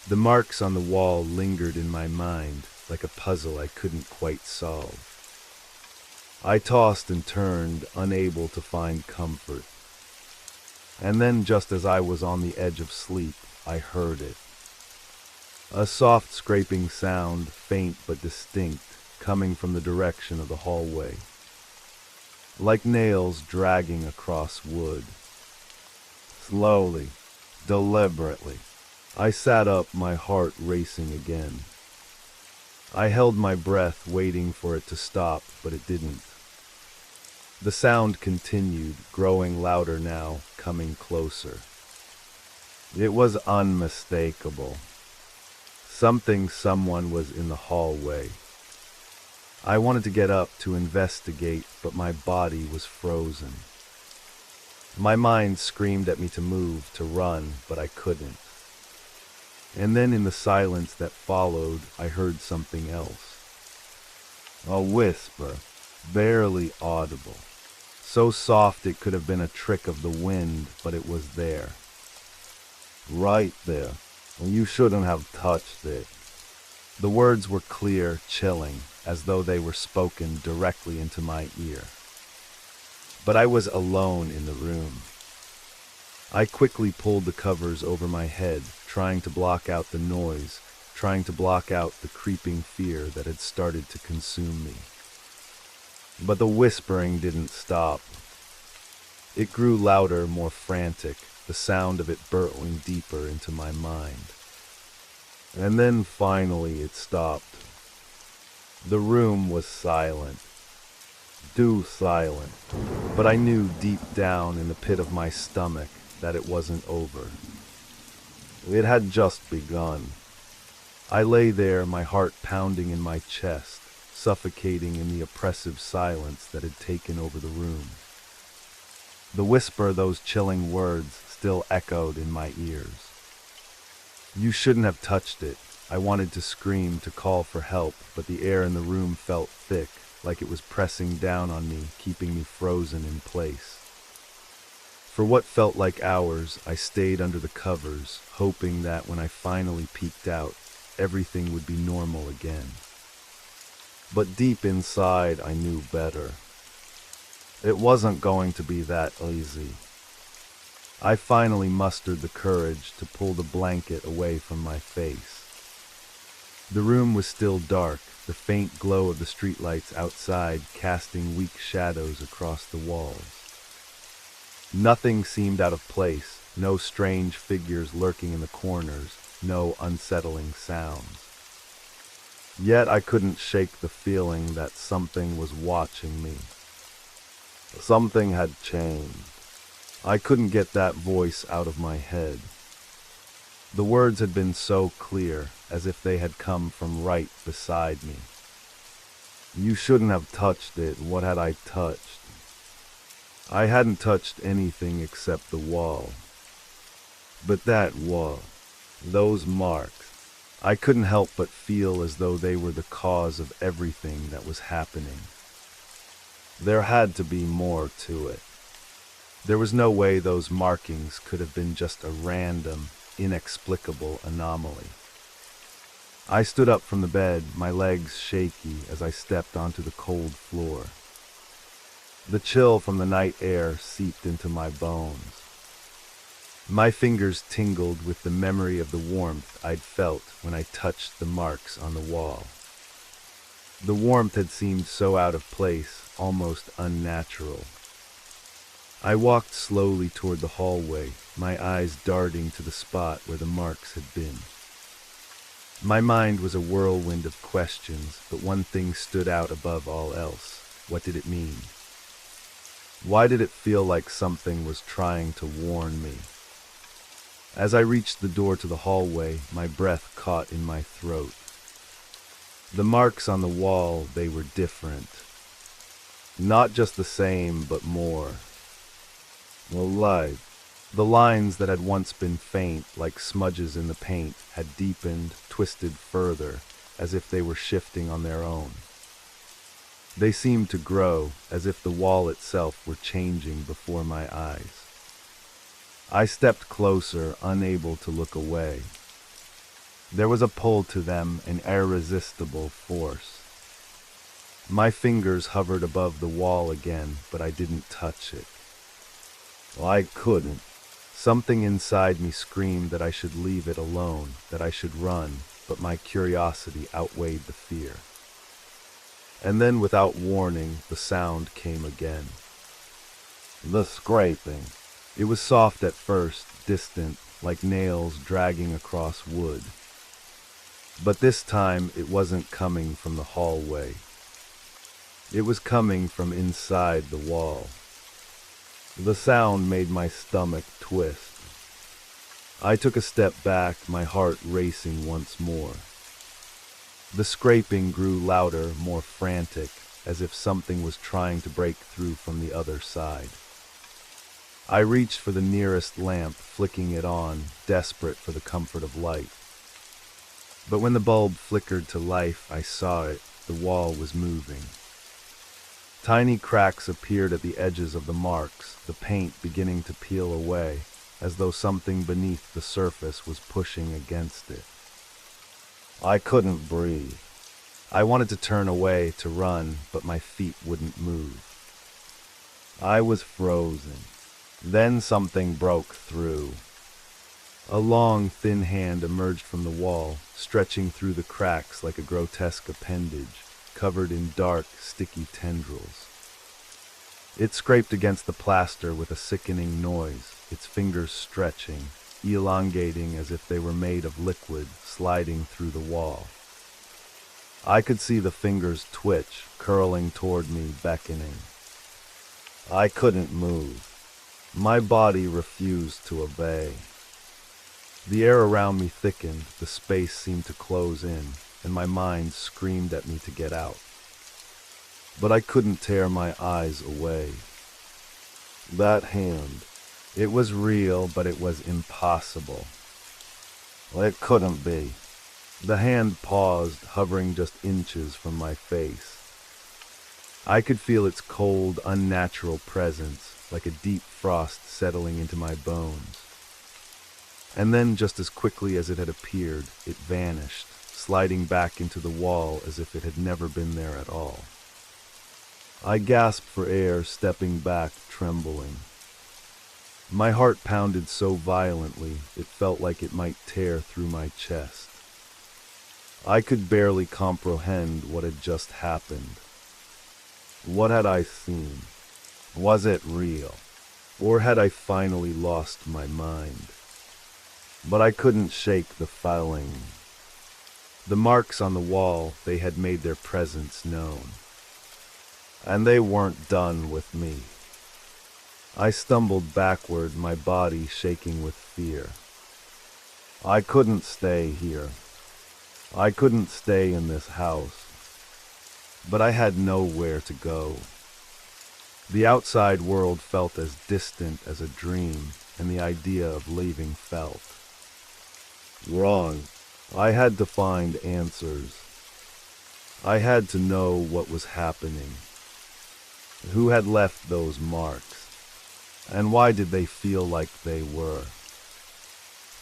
The marks on the wall lingered in my mind like a puzzle I couldn't quite solve. I tossed and turned, unable to find comfort. And then, just as I was on the edge of sleep, I heard it. A soft scraping sound, faint but distinct, coming from the direction of the hallway. Like nails dragging across wood. Slowly, deliberately, I sat up, my heart racing again. I held my breath, waiting for it to stop, but it didn't. The sound continued, growing louder now, coming closer. It was unmistakable. Someone was in the hallway. I wanted to get up to investigate, but my body was frozen. My mind screamed at me to move, to run, but I couldn't. And then in the silence that followed, I heard something else. A whisper, barely audible. So soft it could have been a trick of the wind, but it was there. Right there. You shouldn't have touched it. The words were clear, chilling, as though they were spoken directly into my ear. But I was alone in the room. I quickly pulled the covers over my head, trying to block out the noise, trying to block out the creeping fear that had started to consume me. But the whispering didn't stop. It grew louder, more frantic, the sound of it burrowing deeper into my mind. And then finally it stopped. The room was silent. Too silent. But I knew deep down in the pit of my stomach that it wasn't over. It had just begun. I lay there, my heart pounding in my chest, suffocating in the oppressive silence that had taken over the room. The whisper, those chilling words, still echoed in my ears. You shouldn't have touched it. I wanted to scream, to call for help, but the air in the room felt thick, like it was pressing down on me, keeping me frozen in place. For what felt like hours, I stayed under the covers, hoping that when I finally peeked out, everything would be normal again. But deep inside, I knew better. It wasn't going to be that easy. I finally mustered the courage to pull the blanket away from my face. The room was still dark, the faint glow of the streetlights outside casting weak shadows across the walls. Nothing seemed out of place, no strange figures lurking in the corners, no unsettling sounds. Yet I couldn't shake the feeling that something was watching me. Something had changed. I couldn't get that voice out of my head. The words had been so clear, as if they had come from right beside me. You shouldn't have touched it. What had I touched? I hadn't touched anything except the wall. But that wall, those marks, I couldn't help but feel as though they were the cause of everything that was happening. There had to be more to it. There was no way those markings could have been just a random, inexplicable anomaly. I stood up from the bed, my legs shaky as I stepped onto the cold floor. The chill from the night air seeped into my bones. My fingers tingled with the memory of the warmth I'd felt when I touched the marks on the wall. The warmth had seemed so out of place, almost unnatural. I walked slowly toward the hallway, my eyes darting to the spot where the marks had been. My mind was a whirlwind of questions, but one thing stood out above all else. What did it mean? Why did it feel like something was trying to warn me? As I reached the door to the hallway, my breath caught in my throat. The marks on the wall, they were different. Not just the same, but more. Alive. The lines that had once been faint, like smudges in the paint, had deepened, twisted further, as if they were shifting on their own. They seemed to grow, as if the wall itself were changing before my eyes. I stepped closer, unable to look away. There was a pull to them, an irresistible force. My fingers hovered above the wall again, but I didn't touch it. I couldn't. Something inside me screamed that I should leave it alone, that I should run, but my curiosity outweighed the fear. And then, without warning, the sound came again. The scraping. It was soft at first, distant, like nails dragging across wood. But this time it wasn't coming from the hallway. It was coming from inside the wall. The sound made my stomach twist. I took a step back, my heart racing once more. The scraping grew louder, more frantic, as if something was trying to break through from the other side. I reached for the nearest lamp, flicking it on, desperate for the comfort of light. But when the bulb flickered to life, I saw it. The wall was moving. Tiny cracks appeared at the edges of the marks, the paint beginning to peel away, as though something beneath the surface was pushing against it. I couldn't breathe. I wanted to turn away, to run, but my feet wouldn't move. I was frozen. Then something broke through. A long, thin hand emerged from the wall, stretching through the cracks like a grotesque appendage, covered in dark, sticky tendrils. It scraped against the plaster with a sickening noise, its fingers stretching, elongating as if they were made of liquid, sliding through the wall. I could see the fingers twitch, curling toward me, beckoning. I couldn't move. My body refused to obey. The air around me thickened, the space seemed to close in, and my mind screamed at me to get out. But I couldn't tear my eyes away. That hand, it was real, but it was impossible. It couldn't be. The hand paused, hovering just inches from my face. I could feel its cold, unnatural presence, like a deep frost settling into my bones. And then, just as quickly as it had appeared, it vanished, sliding back into the wall as if it had never been there at all. I gasped for air, stepping back, trembling. My heart pounded so violently, it felt like it might tear through my chest. I could barely comprehend what had just happened. What had I seen? Was it real? Or had I finally lost my mind? But I couldn't shake the feeling. The marks on the wall, they had made their presence known. And they weren't done with me. I stumbled backward, my body shaking with fear. I couldn't stay here. I couldn't stay in this house. But I had nowhere to go. The outside world felt as distant as a dream, and the idea of leaving felt wrong. I had to find answers. I had to know what was happening. Who had left those marks? And why did they feel like they were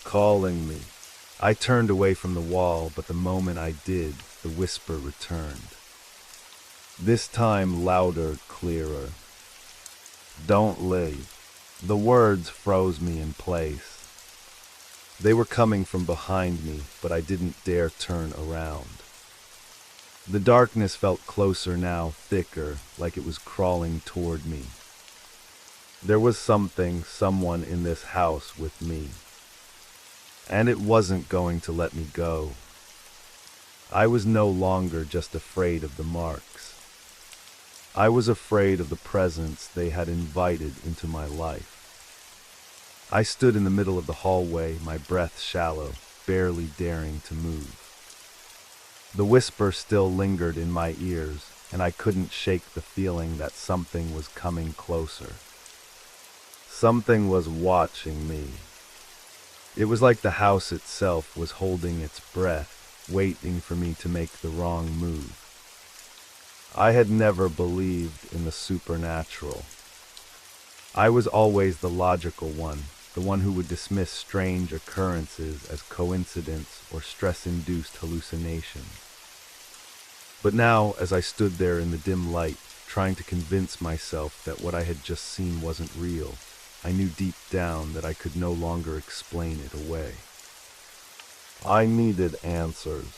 calling me? I turned away from the wall, but the moment I did, the whisper returned. This time louder, clearer. Don't leave. The words froze me in place. They were coming from behind me, but I didn't dare turn around. The darkness felt closer now, thicker, like it was crawling toward me. There was someone in this house with me. And it wasn't going to let me go. I was no longer just afraid of the marks. I was afraid of the presence they had invited into my life. I stood in the middle of the hallway, my breath shallow, barely daring to move. The whisper still lingered in my ears, and I couldn't shake the feeling that something was coming closer. Something was watching me. It was like the house itself was holding its breath, waiting for me to make the wrong move. I had never believed in the supernatural. I was always the logical one, the one who would dismiss strange occurrences as coincidence or stress-induced hallucination. But now, as I stood there in the dim light, trying to convince myself that what I had just seen wasn't real, I knew deep down that I could no longer explain it away. I needed answers.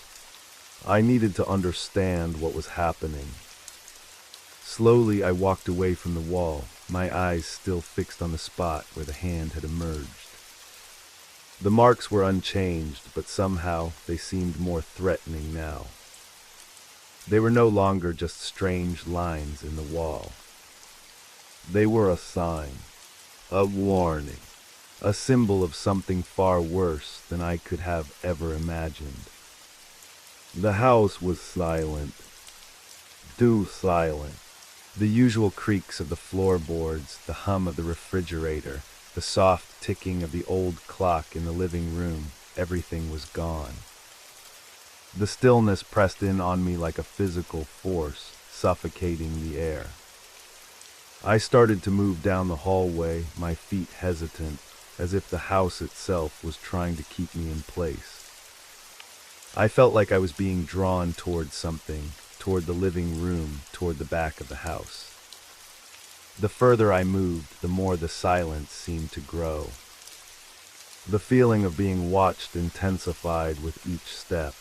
I needed to understand what was happening. Slowly, I walked away from the wall, my eyes still fixed on the spot where the hand had emerged. The marks were unchanged, but somehow they seemed more threatening now. They were no longer just strange lines in the wall. They were a sign, a warning, a symbol of something far worse than I could have ever imagined. The house was silent, too silent. The usual creaks of the floorboards, the hum of the refrigerator, the soft ticking of the old clock in the living room, everything was gone. The stillness pressed in on me like a physical force, suffocating the air. I started to move down the hallway, my feet hesitant, as if the house itself was trying to keep me in place. I felt like I was being drawn toward something, toward the living room, toward the back of the house. The further I moved, the more the silence seemed to grow. The feeling of being watched intensified with each step.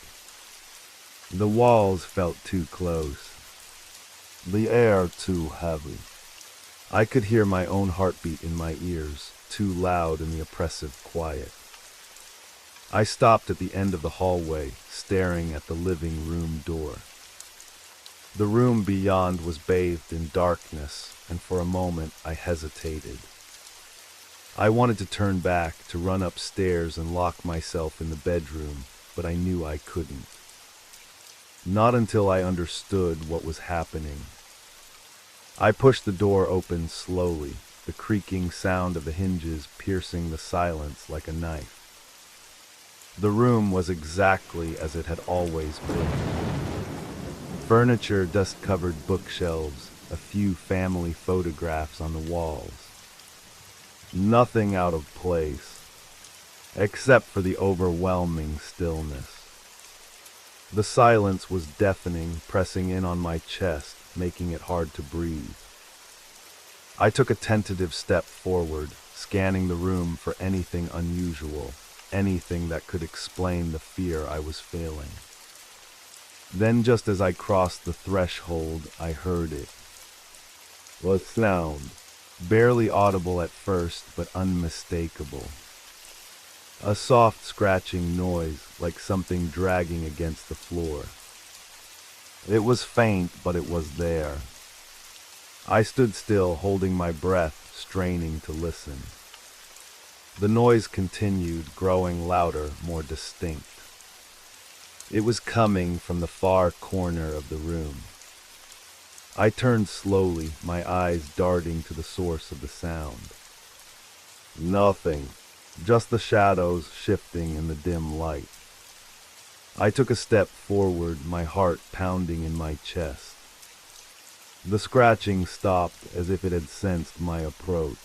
The walls felt too close. The air too heavy. I could hear my own heartbeat in my ears, too loud in the oppressive quiet. I stopped at the end of the hallway, staring at the living room door. The room beyond was bathed in darkness, and for a moment I hesitated. I wanted to turn back, to run upstairs and lock myself in the bedroom, but I knew I couldn't. Not until I understood what was happening. I pushed the door open slowly, the creaking sound of the hinges piercing the silence like a knife. The room was exactly as it had always been. Furniture, dust-covered bookshelves, a few family photographs on the walls. Nothing out of place, except for the overwhelming stillness. The silence was deafening, pressing in on my chest, making it hard to breathe. I took a tentative step forward, scanning the room for anything unusual, anything that could explain the fear I was feeling. Then, just as I crossed the threshold, I heard it. A sound, barely audible at first, but unmistakable. A soft scratching noise, like something dragging against the floor. It was faint, but it was there. I stood still, holding my breath, straining to listen. The noise continued, growing louder, more distinct. It was coming from the far corner of the room. I turned slowly, my eyes darting to the source of the sound. Nothing, just the shadows shifting in the dim light. I took a step forward, my heart pounding in my chest. The scratching stopped as if it had sensed my approach.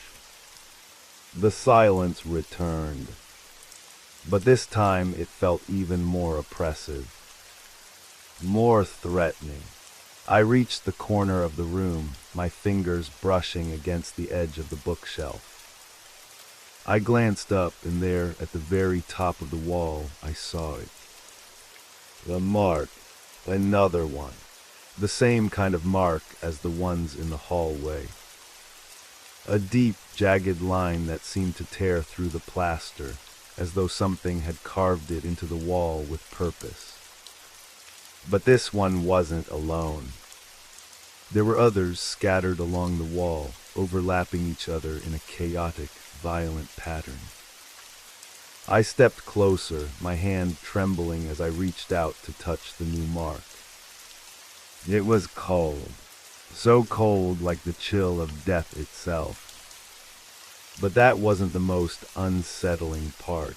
The silence returned, but this time it felt even more oppressive, more threatening. I reached the corner of the room, my fingers brushing against the edge of the bookshelf. I glanced up, and there, at the very top of the wall, I saw it. The mark, another one. The same kind of mark as the ones in the hallway. A deep, jagged line that seemed to tear through the plaster, as though something had carved it into the wall with purpose. But this one wasn't alone. There were others scattered along the wall, overlapping each other in a chaotic, violent pattern. I stepped closer, my hand trembling as I reached out to touch the new mark. It was cold, so cold like the chill of death itself. But that wasn't the most unsettling part.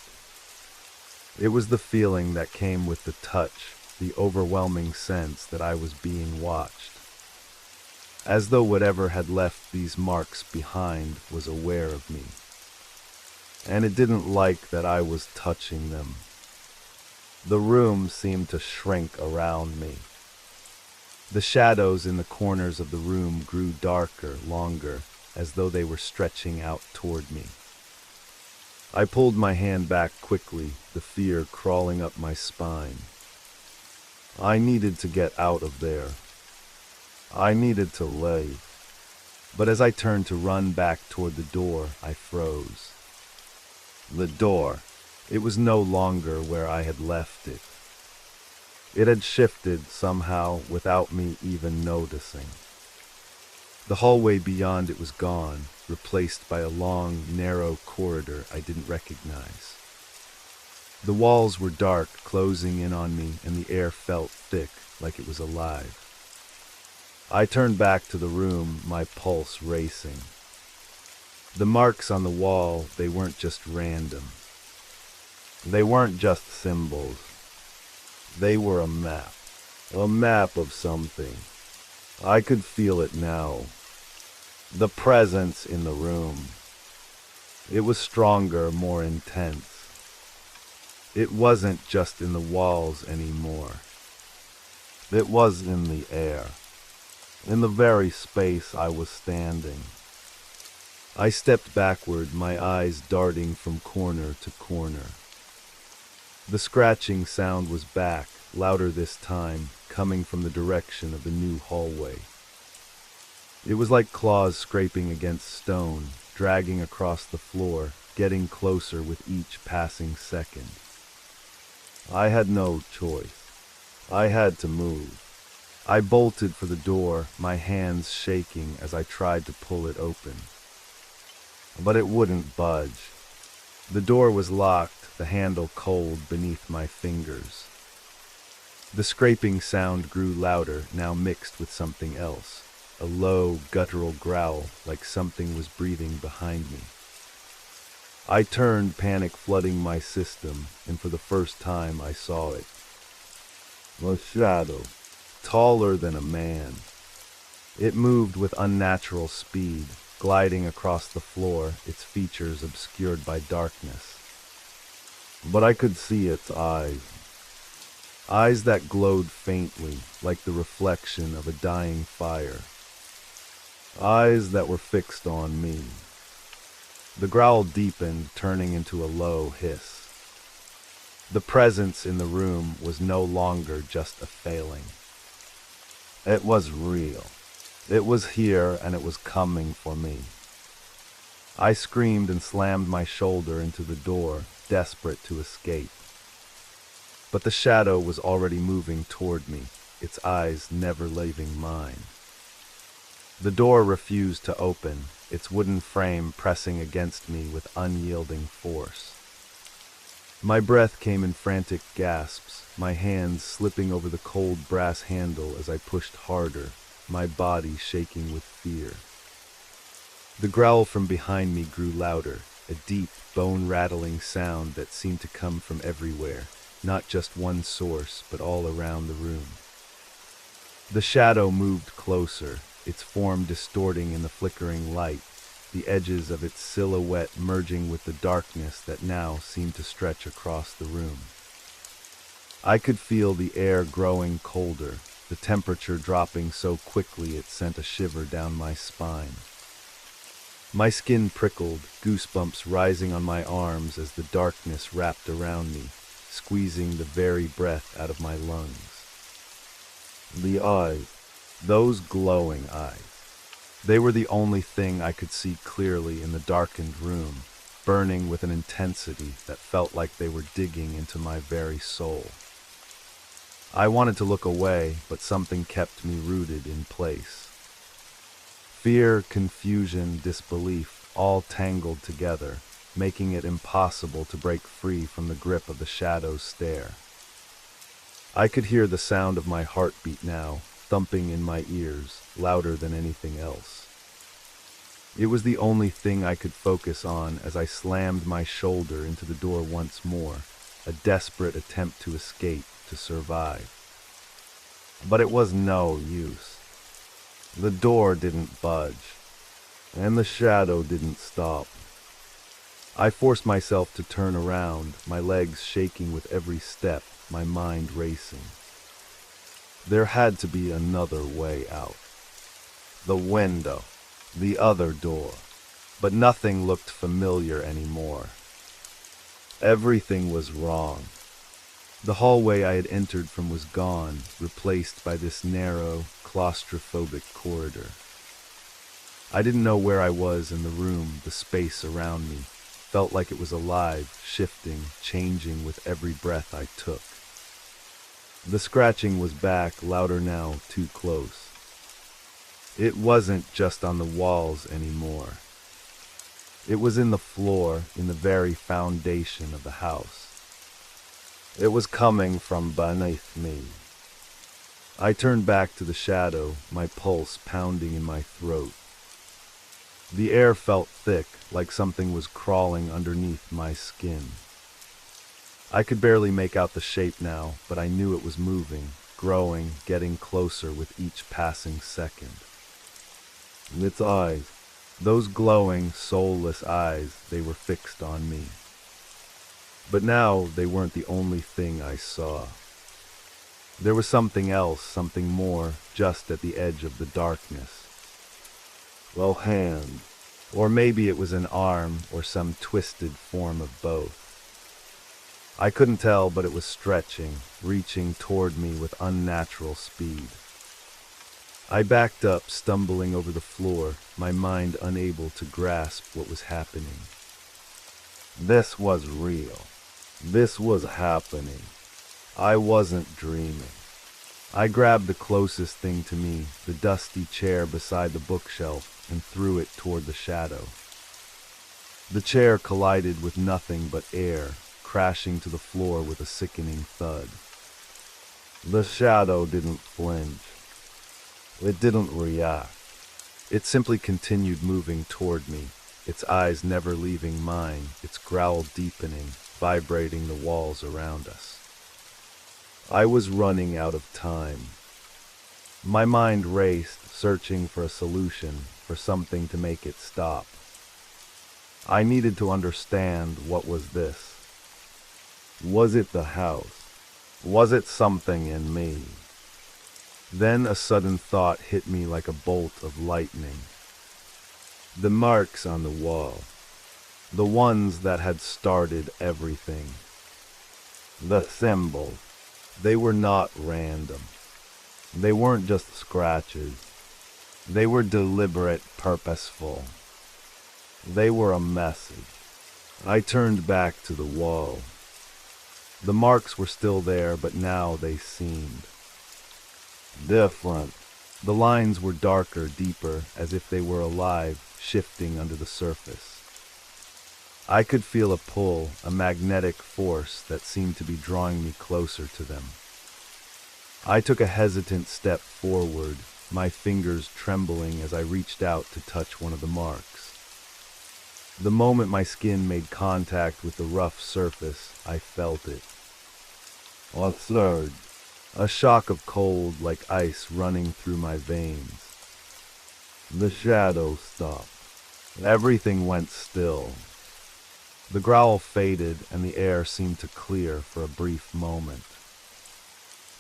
It was the feeling that came with the touch, the overwhelming sense that I was being watched, as though whatever had left these marks behind was aware of me, and it didn't like that I was touching them. The room seemed to shrink around me. The shadows in the corners of the room grew darker, longer, as though they were stretching out toward me. I pulled my hand back quickly, the fear crawling up my spine. I needed to get out of there. I needed to leave. But as I turned to run back toward the door, I froze. The door. It was no longer where I had left it. It had shifted somehow without me even noticing. The hallway beyond it was gone, replaced by a long, narrow corridor I didn't recognize. The walls were dark, closing in on me, and the air felt thick, like it was alive. I turned back to the room, my pulse racing. The marks on the wall, they weren't just random. They weren't just symbols. They were a map of something. I could feel it now. The presence in the room. It was stronger, more intense. It wasn't just in the walls anymore. It was in the air, in the very space I was standing. I stepped backward, my eyes darting from corner to corner. The scratching sound was back, louder this time, coming from the direction of the new hallway. It was like claws scraping against stone, dragging across the floor, getting closer with each passing second. I had no choice. I had to move. I bolted for the door, my hands shaking as I tried to pull it open. But it wouldn't budge. The door was locked, the handle cold beneath my fingers. The scraping sound grew louder, now mixed with something else, a low, guttural growl like something was breathing behind me. I turned, panic flooding my system, and for the first time I saw it. A shadow, taller than a man. It moved with unnatural speed, gliding across the floor, its features obscured by darkness. But I could see its eyes. Eyes that glowed faintly, like the reflection of a dying fire. Eyes that were fixed on me. The growl deepened, turning into a low hiss. The presence in the room was no longer just a failing. It was real. It was here, and it was coming for me. I screamed and slammed my shoulder into the door, desperate to escape. But the shadow was already moving toward me, its eyes never leaving mine. The door refused to open, its wooden frame pressing against me with unyielding force. My breath came in frantic gasps, my hands slipping over the cold brass handle as I pushed harder, my body shaking with fear. The growl from behind me grew louder, a deep, bone-rattling sound that seemed to come from everywhere, not just one source, but all around the room. The shadow moved closer, its form distorting in the flickering light, the edges of its silhouette merging with the darkness that now seemed to stretch across the room. I could feel the air growing colder, the temperature dropping so quickly it sent a shiver down my spine. My skin prickled, goosebumps rising on my arms as the darkness wrapped around me, squeezing the very breath out of my lungs. The eyes, those glowing eyes. They were the only thing I could see clearly in the darkened room, burning with an intensity that felt like they were digging into my very soul. I wanted to look away, but something kept me rooted in place. Fear, confusion, disbelief, all tangled together, making it impossible to break free from the grip of the shadow's stare. I could hear the sound of my heartbeat now, thumping in my ears, louder than anything else. It was the only thing I could focus on as I slammed my shoulder into the door once more, a desperate attempt to escape, to survive. But it was no use. The door didn't budge, and the shadow didn't stop. I forced myself to turn around, my legs shaking with every step, my mind racing. There had to be another way out. The window, the other door. But nothing looked familiar anymore. Everything was wrong. The hallway I had entered from was gone, replaced by this narrow, claustrophobic corridor. I didn't know where I was in the room. The space around me felt like it was alive, shifting, changing with every breath I took. The scratching was back, louder now, too close. It wasn't just on the walls anymore. It was in the floor, in the very foundation of the house. It was coming from beneath me. I turned back to the shadow, my pulse pounding in my throat. The air felt thick, like something was crawling underneath my skin. I could barely make out the shape now, but I knew it was moving, growing, getting closer with each passing second. Its eyes, those glowing, soulless eyes, they were fixed on me. But now they weren't the only thing I saw. There was something else, something more, just at the edge of the darkness. Well, hand, or maybe it was an arm or some twisted form of both. I couldn't tell, but it was stretching, reaching toward me with unnatural speed. I backed up, stumbling over the floor, my mind unable to grasp what was happening. This was real. This was happening. I wasn't dreaming. I grabbed the closest thing to me, the dusty chair beside the bookshelf, and threw it toward the shadow. The chair collided with nothing but air, crashing to the floor with a sickening thud. The shadow didn't flinch. It didn't react. It simply continued moving toward me, its eyes never leaving mine, its growl deepening, vibrating the walls around us. I was running out of time. My mind raced, searching for a solution, for something to make it stop. I needed to understand what was this. Was it the house? Was it something in me? Then a sudden thought hit me like a bolt of lightning. The marks on the wall. The ones that had started everything. The symbols. They were not random. They weren't just scratches. They were deliberate, purposeful. They were a message. I turned back to the wall. The marks were still there, but now they seemed different. The lines were darker, deeper, as if they were alive, shifting under the surface. I could feel a pull, a magnetic force that seemed to be drawing me closer to them. I took a hesitant step forward, my fingers trembling as I reached out to touch one of the marks. The moment my skin made contact with the rough surface, I felt it. A surge. A shock of cold like ice running through my veins. The shadow stopped. Everything went still. The growl faded and the air seemed to clear for a brief moment.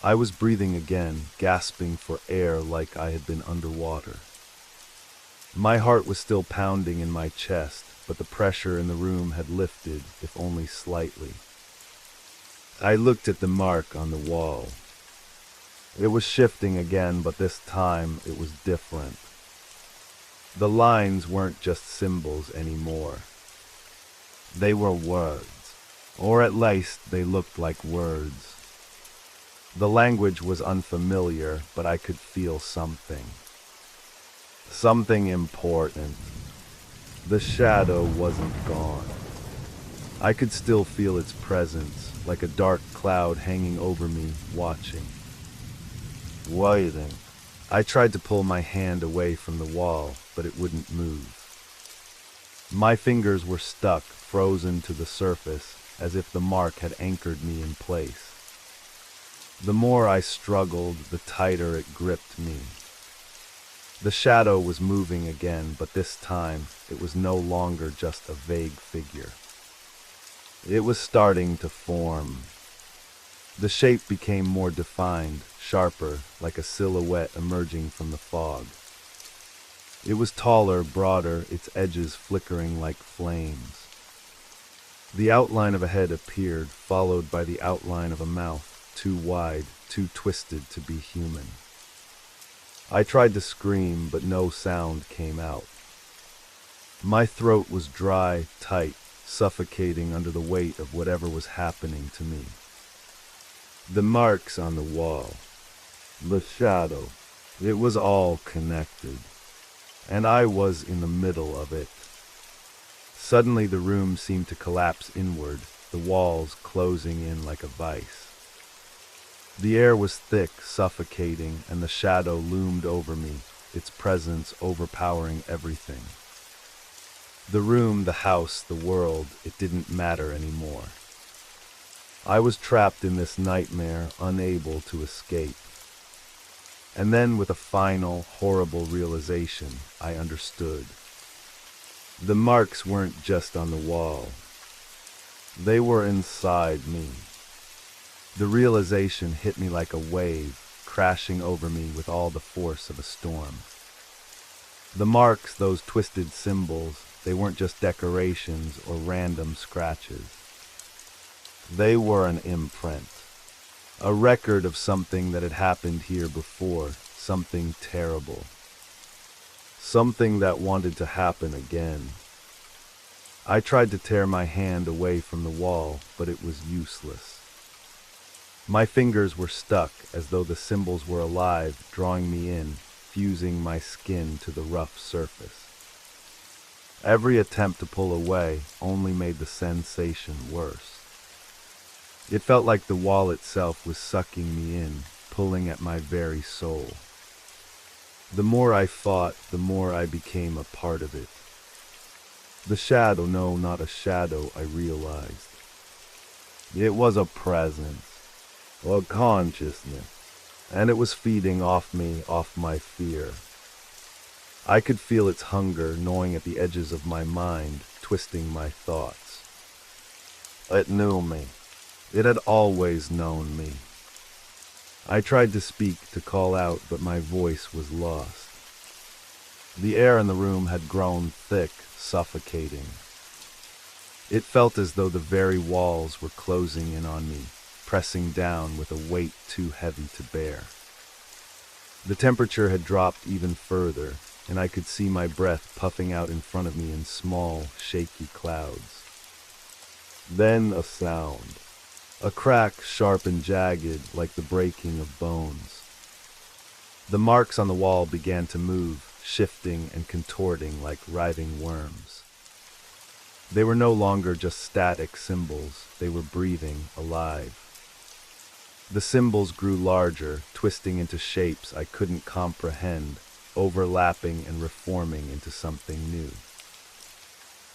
I was breathing again, gasping for air like I had been underwater. My heart was still pounding in my chest, but the pressure in the room had lifted, if only slightly. I looked at the mark on the wall. It was shifting again, but this time it was different. The lines weren't just symbols anymore. They were words, or at least they looked like words. The language was unfamiliar, but I could feel something. Something important. The shadow wasn't gone. I could still feel its presence, like a dark cloud hanging over me, watching. Waiting. I tried to pull my hand away from the wall, but it wouldn't move. My fingers were stuck, frozen to the surface, as if the mark had anchored me in place. The more I struggled, the tighter it gripped me. The shadow was moving again, but this time it was no longer just a vague figure. It was starting to form. The shape became more defined, sharper, like a silhouette emerging from the fog. It was taller, broader, its edges flickering like flames. The outline of a head appeared, followed by the outline of a mouth, too wide, too twisted to be human. I tried to scream, but no sound came out. My throat was dry, tight, suffocating under the weight of whatever was happening to me. The marks on the wall, the shadow, it was all connected, and I was in the middle of it. Suddenly the room seemed to collapse inward, the walls closing in like a vice. The air was thick, suffocating, and the shadow loomed over me, its presence overpowering everything. The room, the house, the world, it didn't matter anymore. I was trapped in this nightmare, unable to escape. And then, with a final, horrible realization, I understood. The marks weren't just on the wall. They were inside me. The realization hit me like a wave, crashing over me with all the force of a storm. The marks, those twisted symbols, they weren't just decorations or random scratches. They were an imprint, a record of something that had happened here before, something terrible, something that wanted to happen again. I tried to tear my hand away from the wall, but it was useless. My fingers were stuck as though the symbols were alive, drawing me in, fusing my skin to the rough surface. Every attempt to pull away only made the sensation worse. It felt like the wall itself was sucking me in, pulling at my very soul. The more I fought, the more I became a part of it. The shadow, no, not a shadow, I realized. It was a presence, a consciousness, and it was feeding off me, off my fear. I could feel its hunger gnawing at the edges of my mind, twisting my thoughts. It knew me. It had always known me. I tried to speak, to call out, but my voice was lost. The air in the room had grown thick, suffocating. It felt as though the very walls were closing in on me, pressing down with a weight too heavy to bear. The temperature had dropped even further, and I could see my breath puffing out in front of me in small, shaky clouds. Then a sound. A crack, sharp and jagged, like the breaking of bones. The marks on the wall began to move, shifting and contorting like writhing worms. They were no longer just static symbols, they were breathing, alive. The symbols grew larger, twisting into shapes I couldn't comprehend, overlapping and reforming into something new.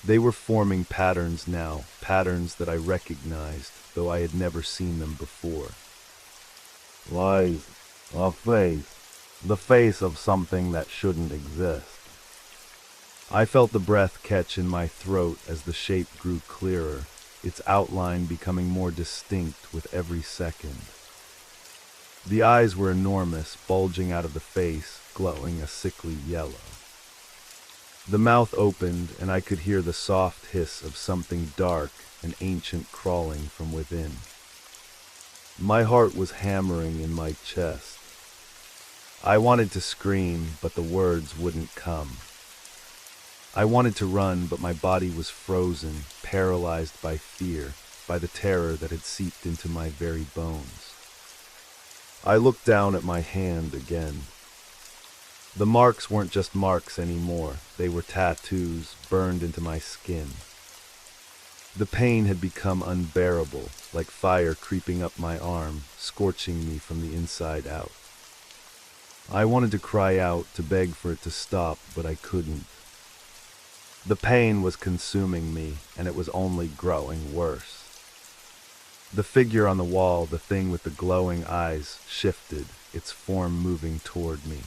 They were forming patterns now, patterns that I recognized, though I had never seen them before. Lies, a face, the face of something that shouldn't exist. I felt the breath catch in my throat as the shape grew clearer, its outline becoming more distinct with every second. The eyes were enormous, bulging out of the face, glowing a sickly yellow. The mouth opened, and I could hear the soft hiss of something dark and ancient crawling from within. My heart was hammering in my chest. I wanted to scream, but the words wouldn't come. I wanted to run, but my body was frozen, paralyzed by fear, by the terror that had seeped into my very bones. I looked down at my hand again. The marks weren't just marks anymore. They were tattoos burned into my skin. The pain had become unbearable, like fire creeping up my arm, scorching me from the inside out. I wanted to cry out, to beg for it to stop, but I couldn't. The pain was consuming me, and it was only growing worse. The figure on the wall, the thing with the glowing eyes, shifted, its form moving toward me.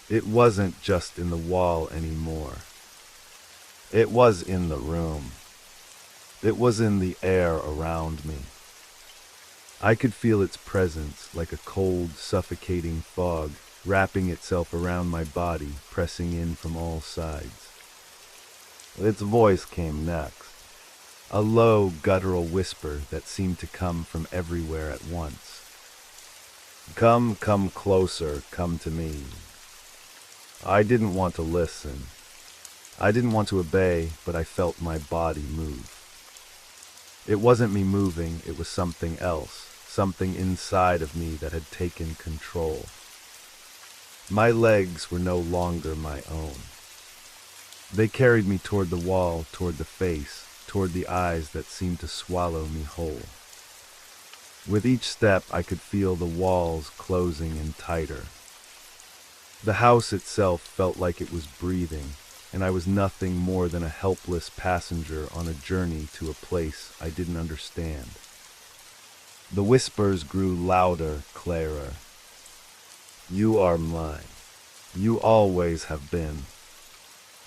It wasn't just in the wall anymore. It was in the room. It was in the air around me. I could feel its presence like a cold, suffocating fog, wrapping itself around my body, pressing in from all sides. Its voice came next. A low, guttural whisper that seemed to come from everywhere at once. Come closer, come to me. I didn't want to listen. I didn't want to obey, but I felt my body move. It wasn't me moving, it was something else, something inside of me that had taken control. My legs were no longer my own. They carried me toward the wall, toward the face, toward the eyes that seemed to swallow me whole. With each step, I could feel the walls closing in tighter. The house itself felt like it was breathing, and I was nothing more than a helpless passenger on a journey to a place I didn't understand. The whispers grew louder, clearer. You are mine. You always have been.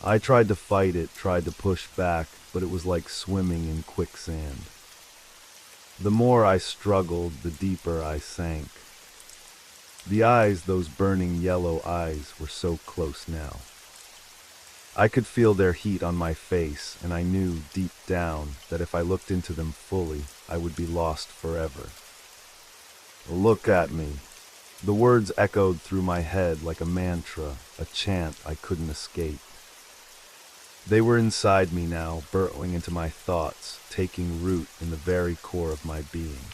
I tried to fight it, tried to push back, but it was like swimming in quicksand. The more I struggled, the deeper I sank. The eyes, those burning yellow eyes, were so close now. I could feel their heat on my face, and I knew deep down that if I looked into them fully, I would be lost forever. Look at me. The words echoed through my head like a mantra, a chant I couldn't escape. They were inside me now, burrowing into my thoughts, taking root in the very core of my being.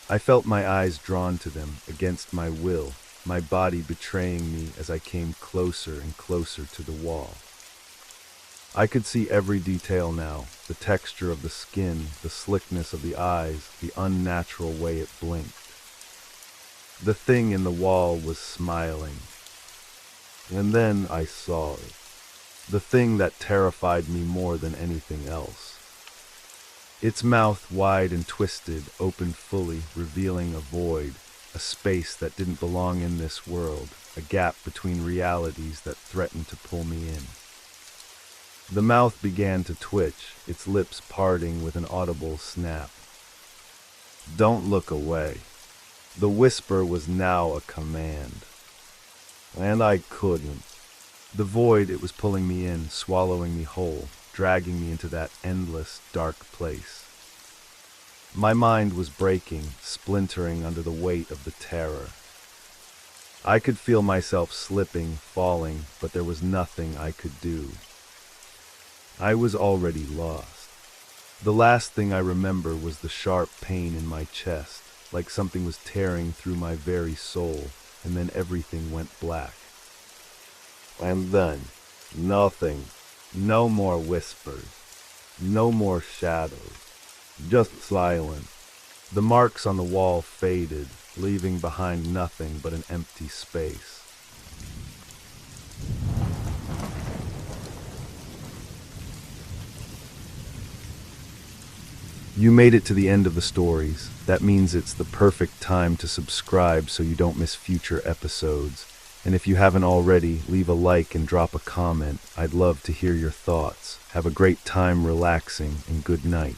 I felt my eyes drawn to them, against my will, my body betraying me as I came closer and closer to the wall. I could see every detail now, the texture of the skin, the slickness of the eyes, the unnatural way it blinked. The thing in the wall was smiling. And then I saw it. The thing that terrified me more than anything else. Its mouth, wide and twisted, opened fully, revealing a void, a space that didn't belong in this world, a gap between realities that threatened to pull me in. The mouth began to twitch, its lips parting with an audible snap. Don't look away. The whisper was now a command. And I couldn't. The void, it was pulling me in, swallowing me whole, dragging me into that endless, dark place. My mind was breaking, splintering under the weight of the terror. I could feel myself slipping, falling, but there was nothing I could do. I was already lost. The last thing I remember was the sharp pain in my chest, like something was tearing through my very soul, and then everything went black. And then, nothing. No more whispers. No more shadows. Just silence. The marks on the wall faded, leaving behind nothing but an empty space. You made it to the end of the stories. That means it's the perfect time to subscribe so you don't miss future episodes. And if you haven't already, leave a like and drop a comment. I'd love to hear your thoughts. Have a great time relaxing, and good night.